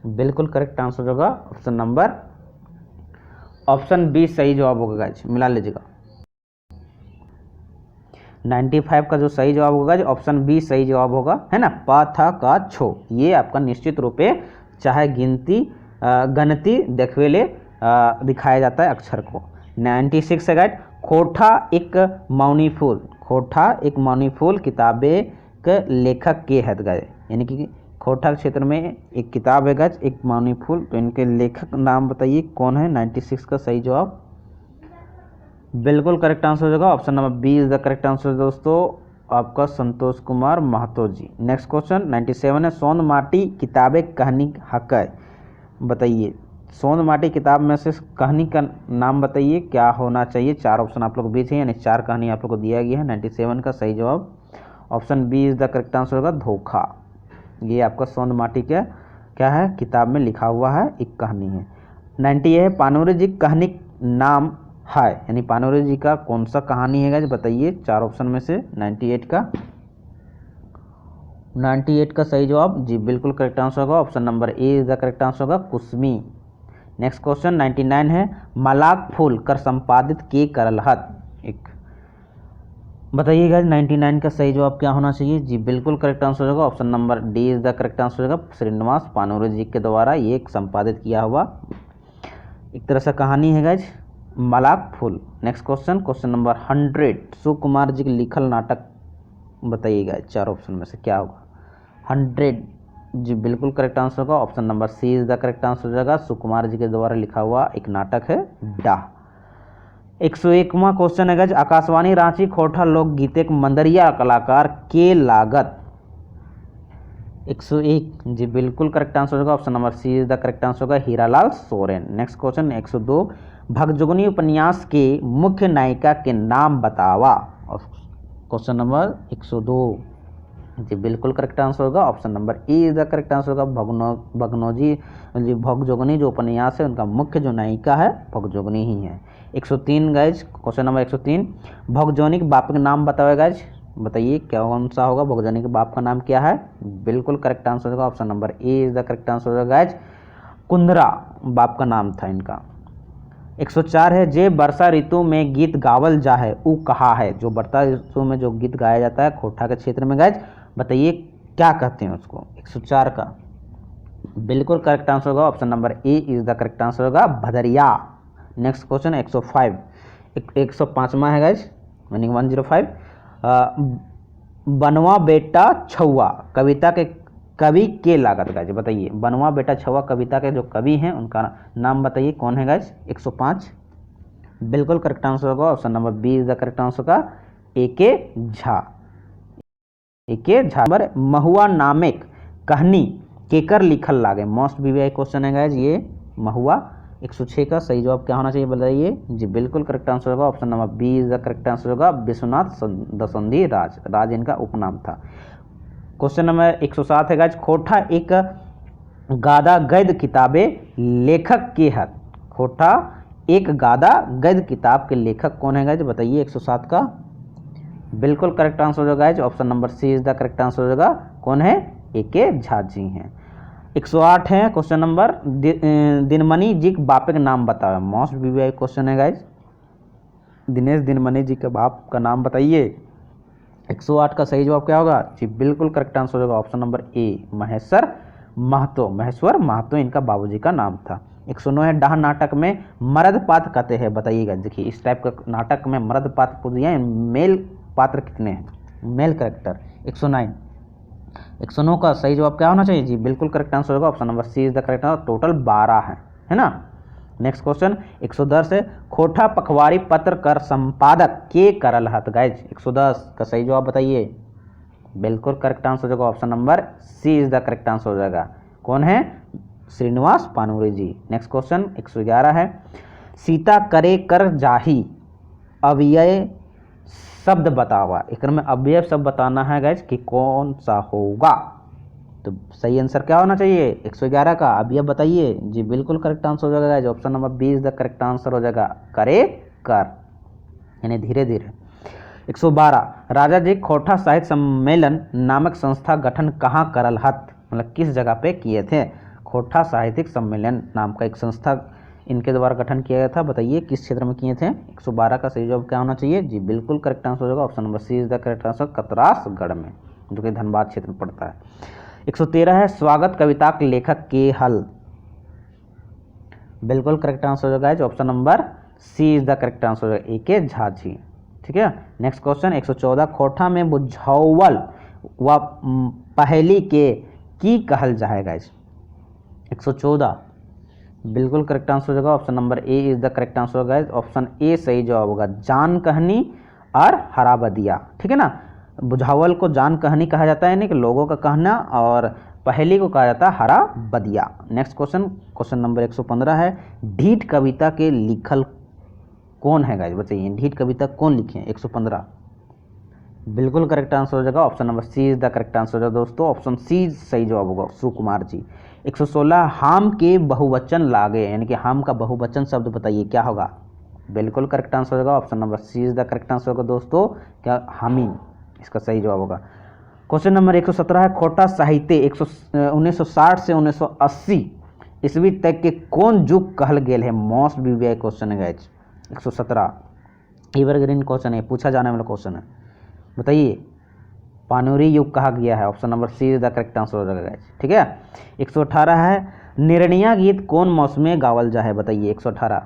बिल्कुल करेक्ट आंसर होगा ऑप्शन बी सही जवाब होगा गाइज मिला लीजिएगा। 95 का जो सही जवाब होगा ऑप्शन बी सही जवाब होगा है ना प था का छो ये आपका निश्चित रूपे चाहे गणती देखवे ले दिखाया जाता है अक्षर को। 96 है गाइज खोटा एक मौनी फूल खोटा एक मौनी फूल किताबे के लेखक के है गाइज यानी कि खोटा क्षेत्र में एक किताब है गाइज एक मौनी फूल तो इनके लेखक नाम बताइए कौन है। 96 का सही जवाब बिल्कुल करेक्ट आंसर हो जाएगा option number B is the correct answer दोस्तों, आपका संतोष कुमार महतो जी। नेक्स्ट क्वेश्चन 97 है, सोन माटी किताबें कहानी हक है, बताइए सोन माटी किताब में से कहानी का नाम बताइए क्या होना चाहिए। चार ऑप्शन आप लोग बीच है, यानी चार कहानी आप लोग को दिया गया है। 97 का सही जवाब option B is the correct answer होगा, धोखा। ये आपका सोन माटी का क्या है, किताब में लिखा हुआ है, एक कहानी है। 90 है, पानोरे जी कहानी नाम है, यानी पानोरे जी का कौन सा कहानी है गाइस, बताइए चार ऑप्शन में से। 98 का सही जवाब जी बिल्कुल करेक्ट आंसर होगा, option number A is the correct answer होगा, कुसमी। नेक्स्ट क्वेश्चन 99 है, मलाक फूल कर संपादित के करलहत, एक बताइएगा 99 का सही जवाब क्या होना चाहिए जी बिल्कुल करेक्ट आंसर होगा, option number D is the correct answer होगा, श्रीनिवास पानोरे जी के द्वारा ये संपादित किया हुआ एक तरह से कहानी है गाइज, मलाक फूल। नेक्स्ट क्वेश्चन नंबर 100, सुकुमार जी के लिखल नाटक बताइएगा, चार ऑप्शन में से क्या होगा। 100 जी बिल्कुल करेक्ट आंसर होगा, option number C is the correct answer हो जाएगा, सुकुमार जी के द्वारा लिखा हुआ एक नाटक है डाह। 101वां क्वेश्चन है गाइज, आकाशवाणी रांची खोटा लोकगीत मंदरिया कलाकार के लागत। 101 जी बिल्कुल करेक्ट आंसर होगा, option number C is the correct answer होगा, हीरालाल सोरेन। नेक्स्ट क्वेश्चन 102, भगजोगनी उपन्यास के मुख्य नायिका के नाम बतावा। क्वेश्चन नंबर 102 जी बिल्कुल करेक्ट आंसर होगा, option number A is the correct answer होगा, भगनोजी जी भगजोगनी जो उपन्यास है उनका मुख्य जो नायिका है भगजोगनी ही है। 103 गाइज, क्वेश्चन नंबर 103, भगजोनी के बाप का नाम बताओ गाइज, बताइए क्या कौन सा होगा, भगजोनी के बाप का नाम क्या है, बिल्कुल करेक्ट आंसर होगा, option number A is the correct answer होगा गाइज, कुंदरा बाप का नाम था इनका। 104 है, जे वर्षा ऋतु में गीत गावल जा है वो कहा है, जो वर्षा ऋतु में जो गीत गाया जाता है खोटा के क्षेत्र में गाइज, बताइए क्या कहते हैं उसको। 104 का बिल्कुल करेक्ट आंसर होगा, option number A is the correct answer होगा, भदरिया। नेक्स्ट क्वेश्चन 105, 105वां है गाइज, मीनिंग 105, बनवा बेटा छुआ कविता के कवि के लागत गाइज, बताइए बनवा बेटा छुआ कविता के जो कवि हैं उनका नाम बताइए कौन है गाइज। 105 बिल्कुल करेक्ट आंसर होगा, option number B is the correct answer होगा, ए के झा। महुआ नामक कहानी केकर लिखल लागे, मोस्ट वीवीआई क्वेश्चन है गाइज ये महुआ। 106 का सही जवाब क्या होना चाहिए बताइए जी बिल्कुल करेक्ट आंसर होगा, option number B is the correct answer होगा, विश्वनाथ दसंधी राज इनका उपनाम था। क्वेश्चन नंबर 107 है गाइज, खोटा एक गादा गद्य किताबें लेखक के हक, खोटा एक गादा गद्य किताब के लेखक कौन है गाइज, बताइए 107 का बिल्कुल करेक्ट आंसर हो जाएगा guys, option number C is the correct answer हो जाएगा, कौन है, ए के झा जी हैं। 108 है क्वेश्चन नंबर, दिनमणि जी के बाप का नाम बताओ, मोस्ट वीवीआई क्वेश्चन है गाइज, दिनेश दिनमणि जी के बाप का नाम बताइए। 108 का सही जवाब क्या होगा जी बिल्कुल करेक्ट आंसर होगा, option number A Maheshwar Mahto इनका बाबूजी का नाम था। 109 है, डाह नाटक में मर्द पात्र कहते हैं, बताइएगा देखिए इस टाइप का नाटक में मर्द पात्र पूछ दिया, मेल पात्र कितने हैं, मेल करेक्टर। 109 का सही जवाब क्या होना चाहिए जी बिल्कुल करेक्ट आंसर होगा, option number C is the correct answer, total 12 है ना। नेक्स्ट क्वेश्चन 110 है, खोटा पखवाड़ी पत्र कर संपादक के करल हत गाइज, 110 का सही जवाब बताइए, बिल्कुल करेक्ट आंसर होगा, option number C is the correct answer हो जाएगा, कौन है, श्रीनिवास पानोरे जी। नेक्स्ट क्वेश्चन 111 है, सीता करे कर जाही अव्यय शब्द बतावा, एक में अव्यय शब्द बताना है गाइज कि कौन सा होगा, तो सही आंसर क्या होना चाहिए 111 का, अव्यय बताइए जी बिल्कुल करेक्ट आंसर हो जाएगा guys, option number B is the correct answer हो जाएगा, करे कर यानी धीरे धीरे। 112 राजा जी खोटा साहित्य सम्मेलन नामक संस्था गठन कहाँ करल हत, मतलब किस जगह पे किए थे, खोटा साहित्यिक सम्मेलन नाम का एक संस्था इनके द्वारा गठन किया गया था, बताइए किस क्षेत्र में किए थे। 112 का सही जवाब क्या होना चाहिए जी बिल्कुल करेक्ट आंसर होगा, option number C is the correct answer, Katrasgarh में जो कि धनबाद क्षेत्र में पड़ता है। 113 है, स्वागत कविता के लेखक के हल, बिल्कुल करेक्ट आंसर होगा option number C is the correct answer होगा, ए के झा जी, ठीक है। नेक्स्ट क्वेश्चन 114, खोटा में बुझावल व पहली के की कहल जाएगा। 114 बिल्कुल करेक्ट आंसर हो जाएगा option number A is the correct answer होगा। ऑप्शन ए सही जवाब होगा, जान कहनी और हरा बदिया, ठीक है ना। बुझावल को जान कहनी कहा जाता है, यानी कि लोगों का कहना, और पहेली को कहा जाता है हरा बदिया। नेक्स्ट क्वेश्चन, क्वेश्चन नंबर 115 है, ढीठ कविता के लिखल कौन है गाइस, बताइए ढीठ कविता कौन लिखे हैं। 115 बिल्कुल करेक्ट आंसर हो जाएगा, option number C is the correct answer हो जाएगा दोस्तों, ऑप्शन सी सही जवाब होगा, सुकुमार जी। 116 हाम के बहुवचन लागे, यानी कि हाम का बहुवचन शब्द बताइए क्या होगा। बिल्कुल करेक्ट आंसर होगा, option number C is the correct answer होगा दोस्तों, क्या हामिन इसका सही जवाब होगा। क्वेश्चन नंबर 117 है, खोटा साहित्य 1960 से 1980 ईस्वी तक के कौन युग कहल गेल है। मोस्ट वीवीआई क्वेश्चन है गाइज। 117 एवरग्रीन क्वेश्चन है, पूछा जाने वाला क्वेश्चन है, बताइए पानूरी युग कहा गया है। Option number C is the correct answer हो जाएगा गाइज, ठीक है। 118 है, निर्णया गीत कौन मौसम में गावल जा है, बताइए। 118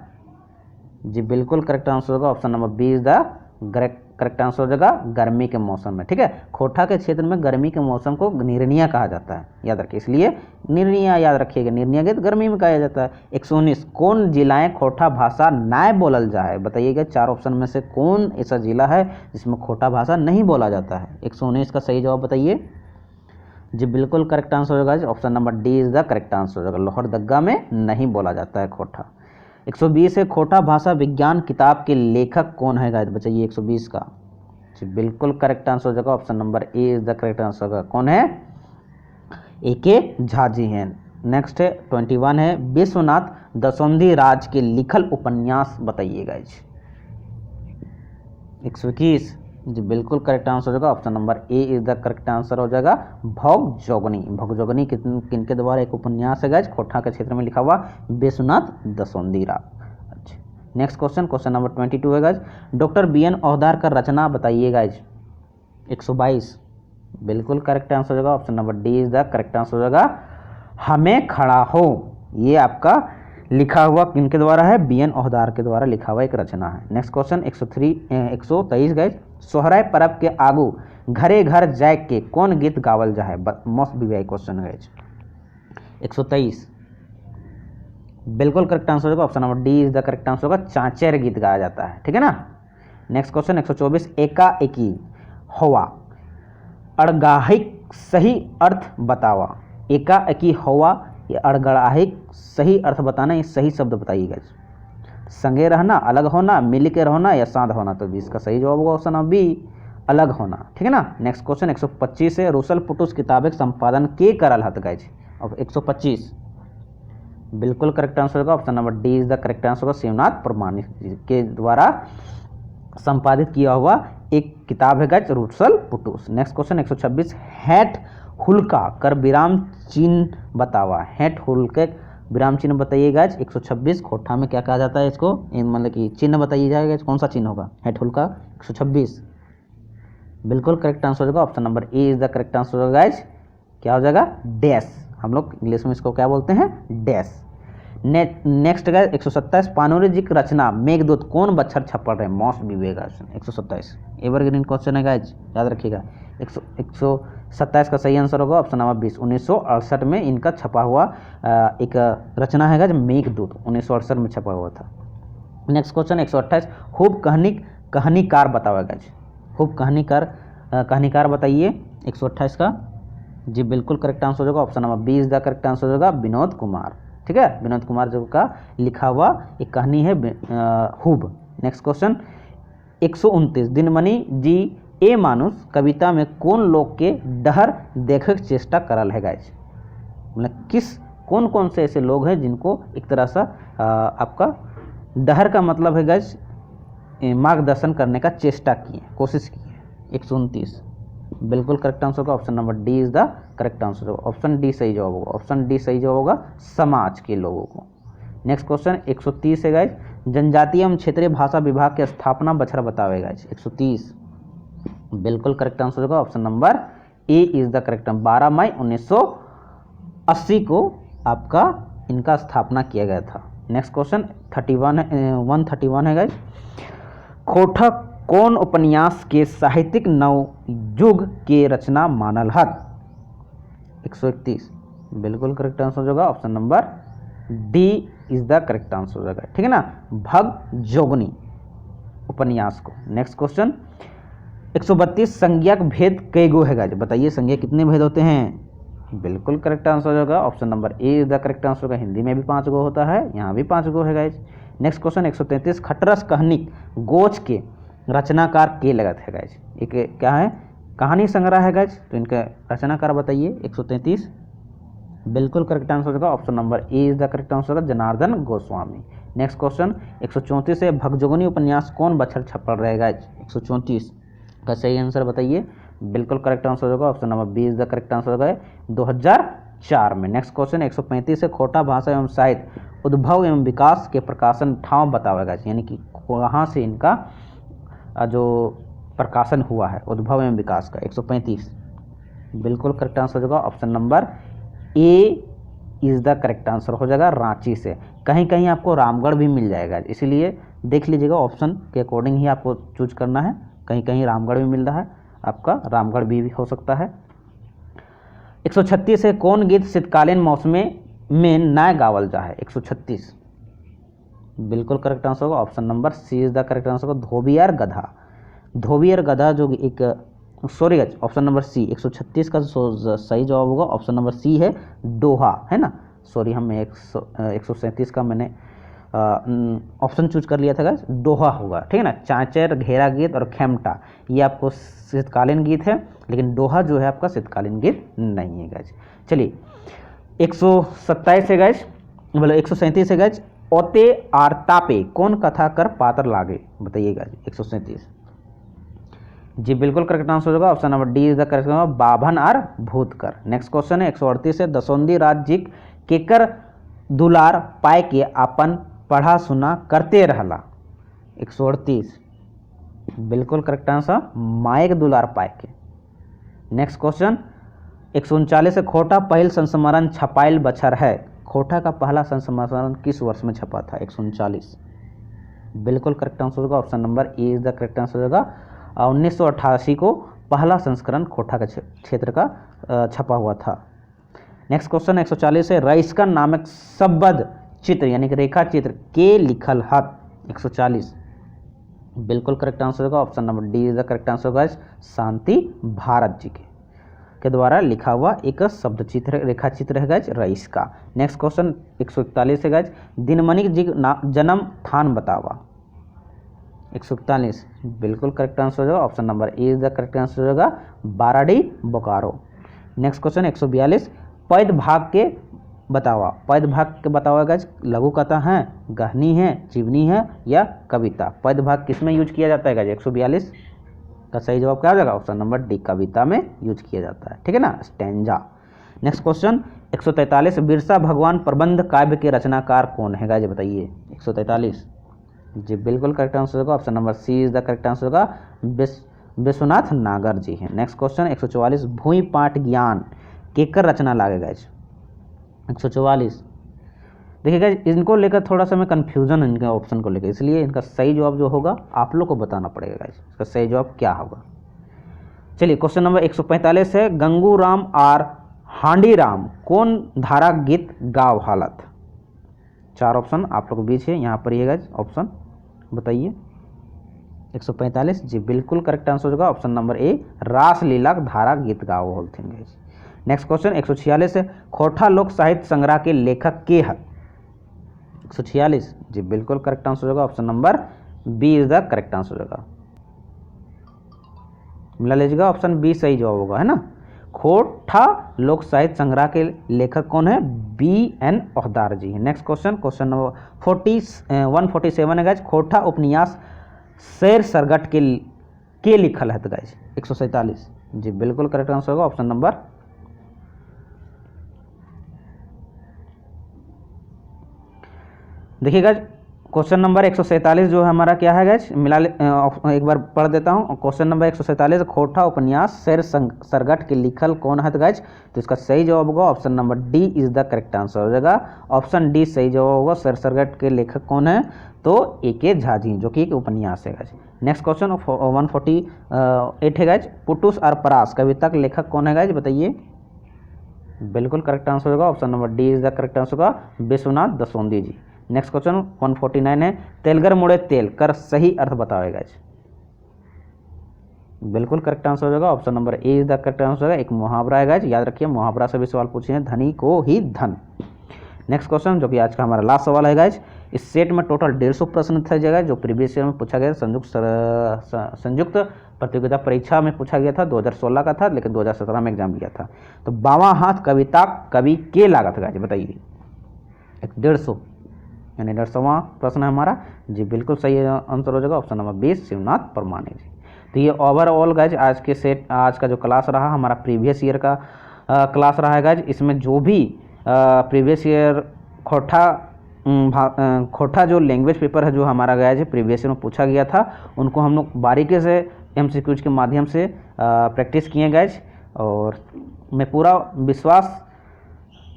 जी बिल्कुल करेक्ट आंसर होगा, option number B is the correct answer हो जाएगा, गर्मी के मौसम में, ठीक है। खोटा के क्षेत्र में गर्मी के मौसम को निर्णया कहा जाता है, याद रखिए, इसलिए निर्णया याद रखिएगा, निर्णया गीत गर्मी में कहा जाता है। 119 कौन जिलाएं खोटा भाषा नाय बोलल जा है, बताइएगा। 4 ऑप्शन में से कौन ऐसा जिला है जिसमें खोटा भाषा नहीं बोला जाता है। 119 का सही जवाब बताइए। जी बिल्कुल करेक्ट आंसर होगा, option number D is the correct answer होगा, लोहरदग्गा में नहीं बोला जाता है खोटा। 120 है, खोटा भाषा विज्ञान किताब के लेखक कौन है गाइस, बताइए। 120 का जी बिल्कुल करेक्ट आंसर हो जाएगा, option number A is the correct answer होगा, कौन है, ए.के. झा जी हैं। नेक्स्ट है 21 है, विश्वनाथ दसौंधी राज के लिखल उपन्यास बताइए गाइस। 121 जी बिल्कुल करेक्ट आंसर हो जाएगा, option number A is the correct answer हो जाएगा, भोगजोगनी। भोगजोगनी किनके द्वारा एक उपन्यास है गाइस, खोटा के क्षेत्र में लिखा हुआ, विश्वनाथ दसौंधी राज। अच्छा नेक्स्ट क्वेश्चन, क्वेश्चन नंबर 22 है गाइस, डॉक्टर बी.एन. औधार का रचना बताइए गाइस। 122 बिल्कुल करेक्ट आंसर हो जाएगा, option number D is the correct answer हो जाएगा, हमें खड़ा हो। ये आपका लिखा हुआ किनके द्वारा है, बी.एन. औधार के द्वारा लिखा हुआ एक रचना है। नेक्स्ट क्वेश्चन 123 गाइस, सोहराय परब के आगू घरे घर जाए के कौन गीत गावल जा है, मोस्ट वीवीआई क्वेश्चन गाइस। 123 बिल्कुल करेक्ट आंसर होगा, option number D is the correct answer होगा, चाचर गीत गाया जाता है, ठीक है ना। नेक्स्ट क्वेश्चन 124 एकाएकी हवा अड़गाहिक सही अर्थ बतावा। एकाएकी हवा या अड़गड़ाहिक सही अर्थ बताना, ये सही शब्द बताइएगा। संगे रहना, अलग होना, मिल के रहना या साथ होना, तो भी इसका सही जवाब होगा ऑप्शन नंबर बी, अलग होना, ठीक है ना। नेक्स्ट क्वेश्चन 125 है, रोसल पुटुस किताब के संपादन के करल हत गाइज। अब 125 बिल्कुल करेक्ट आंसर होगा, option number D is the correct answer होगा, शिवनाथ प्रमाणिक के द्वारा संपादित किया हुआ एक किताब है गाइज, रोसल पुटुस। नेक्स्ट क्वेश्चन 126 हैट हुल्का कर विराम चिन्ह बतावा। हैट हुल्के विराम चिन्ह बताइए गाइज। 126 खोटा में क्या कहा जाता है इसको, मतलब कि चिन्ह बताइए जाएगा, कौन सा चिन्ह होगा, हैट हुल्का। 126 बिल्कुल करेक्ट आंसर हो जाएगा, option number A is the correct answer होगा गाइज, क्या हो जाएगा, डैश। हम लोग इंग्लिश में इसको क्या बोलते हैं, डैश। नेक्स्ट गाइज 127 पानोरी जी की रचना मेघदूत कौन बच्चर छपड़ रहे, मोस्ट वीवीआई। 127 एवरग्रीन क्वेश्चन है गाइज, याद रखिएगा। 127 का सही आंसर होगा, ऑप्शन नंबर 20। 1968 में इनका छपा हुआ एक रचना है गाइज, मेघदूत 1968 में छपा हुआ था। नेक्स्ट क्वेश्चन 128 खूब कहानीकार बताओ गाइज। खूब कहानीकार बताइए। 128 का जी बिल्कुल करेक्ट आंसर होगा, option number B is the correct answer होगा, विनोद कुमार, ठीक है। विनोद कुमार जी का लिखा हुआ एक कहानी है खूब। नेक्स्ट क्वेश्चन 129 दिनमणि जी ए मानुष कविता में कौन लोग के डहर देखे के चेष्टा करल है गाइज, मतलब कौन कौन से ऐसे लोग हैं जिनको एक तरह से आपका डहर का मतलब है गाइज मार्गदर्शन करने का चेष्टा किए, कोशिश की है। 129 बिल्कुल करेक्ट आंसर होगा, option number D is the correct answer होगा, ऑप्शन डी सही जवाब होगा, ऑप्शन डी सही जवाब होगा, समाज के लोगों को। नेक्स्ट क्वेश्चन 130 है गाइज, जनजातीय एवं क्षेत्रीय भाषा विभाग की स्थापना बछर बतावे गाइज। 130 बिल्कुल करेक्ट आंसर होगा, option number A is the correct. 12 मई 1980 को आपका इनका स्थापना किया गया था। नेक्स्ट क्वेश्चन 131 है गाइज, खोटा कौन उपन्यास के साहित्यिक नवयुग के रचना मानल हत। 131 बिल्कुल करेक्ट आंसर होगा, option number D is the correct answer हो जाएगा, ठीक है ना, भगजोगनी उपन्यास को। नेक्स्ट क्वेश्चन 132 संज्ञक भेद कई गो है गाइज, बताइए संज्ञा कितने भेद होते हैं? बिल्कुल करेक्ट आंसर हो जाएगा option number A is the correct answer होगा। हिंदी में भी 5 गो होता है, यहाँ भी 5 गो है गाइज। नेक्स्ट क्वेश्चन 133 खटरस कहनिक गोच के रचनाकार के लगत है गाइज, एक क्या है, कहानी संग्रह है गाइज, तो इनका रचनाकार बताइए। 133 बिल्कुल करेक्ट आंसर होगा option number A is the correct answer होगा, जनार्दन गोस्वामी। नेक्स्ट क्वेश्चन 134 है भगजोगनी उपन्यास कौन बछर छपल रहेगा? 134 का सही आंसर बताइए। बिल्कुल करेक्ट आंसर होगा option number B is the correct answer होगा 2004 में। नेक्स्ट क्वेश्चन 135 है खोटा भाषा एवं साहित्य उद्भव एवं विकास के प्रकाशन ठाव बतावेगा, यानी कि कहाँ से इनका जो प्रकाशन हुआ है उद्भव एवं विकास का। 135 बिल्कुल करेक्ट आंसर होगा option number A is the correct answer हो जाएगा, रांची से। कहीं कहीं आपको रामगढ़ भी मिल जाएगा, इसीलिए देख लीजिएगा ऑप्शन के अकॉर्डिंग ही आपको चूज करना है। कहीं कहीं रामगढ़ भी मिल रहा है, आपका रामगढ़ भी हो सकता है। 136 है कौन गीत शीतकालीन मौसम में न गावल जा है? 136 बिल्कुल करेक्ट आंसर होगा option number C is the correct answer होगा, धोबियार गधा। धोबियार गधा जो एक सॉरी ऑप्शन नंबर सी 136 का सही जवाब होगा ऑप्शन नंबर सी है दोहा, है ना, सॉरी हम 137 का मैंने ऑप्शन चूज कर लिया था गाइस, दोहा होगा, ठीक है ना। चांचर, घेरा गीत और खेमटा ये आपको शीतकालीन गीत है, लेकिन दोहा जो है आपका शीतकालीन गीत नहीं है गाइस। चलिए 127 है गाइस, मतलब 137 है गाइस, ओते आरतापे कौन कथा कर पात्र लागे, बताइए गाइस। 137 जी बिल्कुल करेक्ट आंसर होगा option number D is the correct answer, बाभन और भूतकर। नेक्स्ट क्वेश्चन है 138 है दसौंदी राज्य केकर दुलार पाए के अपन पढ़ा सुना करते रहला। 138 बिल्कुल करेक्ट आंसर, माइक दुलार पाए के। नेक्स्ट क्वेश्चन 139 है खोटा पहल संस्मरण छपाइल बछर है, खोटा का पहला संस्मरण किस वर्ष में छपा था? 139 बिल्कुल करेक्ट आंसर होगा option number A is the correct answer होगा। 1988 को पहला संस्करण खोटा के क्षेत्र का छपा हुआ था। नेक्स्ट क्वेश्चन 140 है रईसका नामक शब्द चित्र यानी कि रेखा चित्र के लिखल हत। 140 बिल्कुल करेक्ट आंसर होगा option number D is the correct answer होगा, शांति भारत जी के द्वारा लिखा हुआ एक शब्द चित्र रेखा चित्र है गाइज रईस का। नेक्स्ट क्वेश्चन 141 है गाइज दिनमणि जी जन्म स्थान बतावा। 141 बिल्कुल करेक्ट आंसर हो जाएगा option number A is the correct answer होगा, बाराडी बोकारो। नेक्स्ट क्वेश्चन 142 पद भाग के बतावा, पद भाग के बतावा गाइज लघु कथा है, गहनी है, जीवनी है या कविता? पद भाग किस में यूज किया जाता है गाइज? 142 का सही जवाब क्या हो जाएगा ऑप्शन नंबर डी, कविता में यूज किया जाता है, ठीक है ना, स्टैंजा। नेक्स्ट क्वेश्चन 143 बिरसा भगवान प्रबंध काव्य के रचनाकार कौन है गाइज, बताइए। 143 जी बिल्कुल करेक्ट आंसर होगा option number C is the correct answer होगा, विश्वनाथ नागर जी हैं। नेक्स्ट क्वेश्चन 144 भूमि पाठ ज्ञान केकर रचना लागे गाइज? 144 देखिए गाइज इनको लेकर थोड़ा सा मैं कन्फ्यूजन है इनके ऑप्शन को लेकर, इसलिए इनका सही जवाब जो होगा आप लोग को बताना पड़ेगा गाइज, इसका सही जवाब क्या होगा। चलिए क्वेश्चन नंबर 145 है गंगू राम और हांडी राम कौन धारा गीत गाव हालत? 4 ऑप्शन आप लोग के बीच है, यहाँ पर ये गाइज ऑप्शन बताइए। 145 जी बिल्कुल करेक्ट आंसर होगा ऑप्शन नंबर ए, रासलीला धारा गीत गाओ होलथिन गाइज। नेक्स्ट क्वेश्चन 146 है खोटा लोक साहित्य संग्रह के लेखक के है? 146 जी बिल्कुल करेक्ट आंसर होगा option number B is the correct answer होगा, मिला लीजिएगा ऑप्शन बी सही जवाब होगा, है ना। खोटा लोक साहित्य संग्रह के लेखक कौन है? बी एन ओहदार जी है। नेक्स्ट क्वेश्चन नंबर 147 है गाइज खोटा उपन्यास शेर सरगट के लिखल है गाइज? 147 जी बिल्कुल करेक्ट आंसर होगा ऑप्शन नंबर देखिए गाइज क्वेश्चन नंबर 147 जो है हमारा क्या है गाइज, मिला एक बार पढ़ देता हूँ। क्वेश्चन नंबर 147 खोटा उपन्यास शेर सरगट के लिखल कौन है गाइज? तो इसका सही जवाब होगा option number D is the correct answer हो जाएगा, ऑप्शन डी सही जवाब होगा। शेर सरगट के लेखक कौन है? तो ए.के. झा जी, जो कि एक उपन्यास है गाइज। नेक्स्ट क्वेश्चन 148 है गाइज पुटुस और परास कविता के लेखक कौन है गाइज, बताइए। बिल्कुल करेक्ट आंसर होगा option number D is the correct answer होगा, विश्वनाथ दसौंदी जी। नेक्स्ट क्वेश्चन 149 है, तेलगर मुड़े तेल कर सही अर्थ बताओगे। बिल्कुल करेक्ट आंसर हो जाएगा, option number A is the correct answer होगा। एक मुहावरा है गाइज, याद रखिए मुहावरा से भी सवाल पूछे हैं, धनी को ही धन। नेक्स्ट क्वेश्चन जो कि आज का हमारा लास्ट सवाल है गाइज, इस सेट में टोटल 150 प्रश्न थे जगह जो प्रीवियस ईयर में पूछा गया, संयुक्त प्रतियोगिता परीक्षा में पूछा गया था, 2016 का था, लेकिन 2017 में एग्जाम लिया था। तो बावां हाथ कविता कवि के लागत गाइज बताइए, 150 यानी 150वां प्रश्न है हमारा जी। बिल्कुल सही आंसर हो जाएगा, ऑप्शन नंबर 20 शिवनाथ परमाने जी। तो ये ओवरऑल गाइज आज का जो क्लास रहा हमारा प्रीवियस ईयर का क्लास रहा है गाइज। इसमें जो भी प्रीवियस ईयर खोटा जो लैंग्वेज पेपर है जो हमारा गाइज प्रीवियस ईयर में पूछा गया था, उनको हम लोग बारीकी से MCQs के माध्यम से प्रैक्टिस किए गाइज। और मैं पूरा विश्वास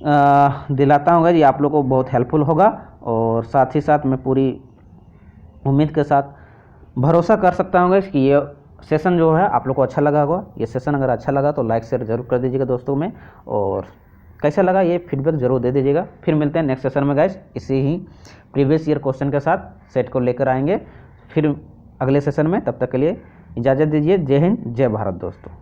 दिलाता हूँ गाइज, ये आप लोग को बहुत हेल्पफुल होगा। और साथ ही साथ मैं पूरी उम्मीद के साथ भरोसा कर सकता हूँ गाइज कि ये सेशन जो है आप लोग को अच्छा लगा होगा। ये सेशन अगर अच्छा लगा तो लाइक शेयर जरूर कर दीजिएगा दोस्तों में, और कैसा लगा ये फीडबैक जरूर दे दीजिएगा। फिर मिलते हैं नेक्स्ट सेशन में गाइज, इसी ही प्रीवियस ईयर क्वेश्चन के साथ सेट को लेकर आएंगे फिर अगले सेशन में। तब तक के लिए इजाज़त दीजिए। जय हिंद, जय भारत दोस्तों।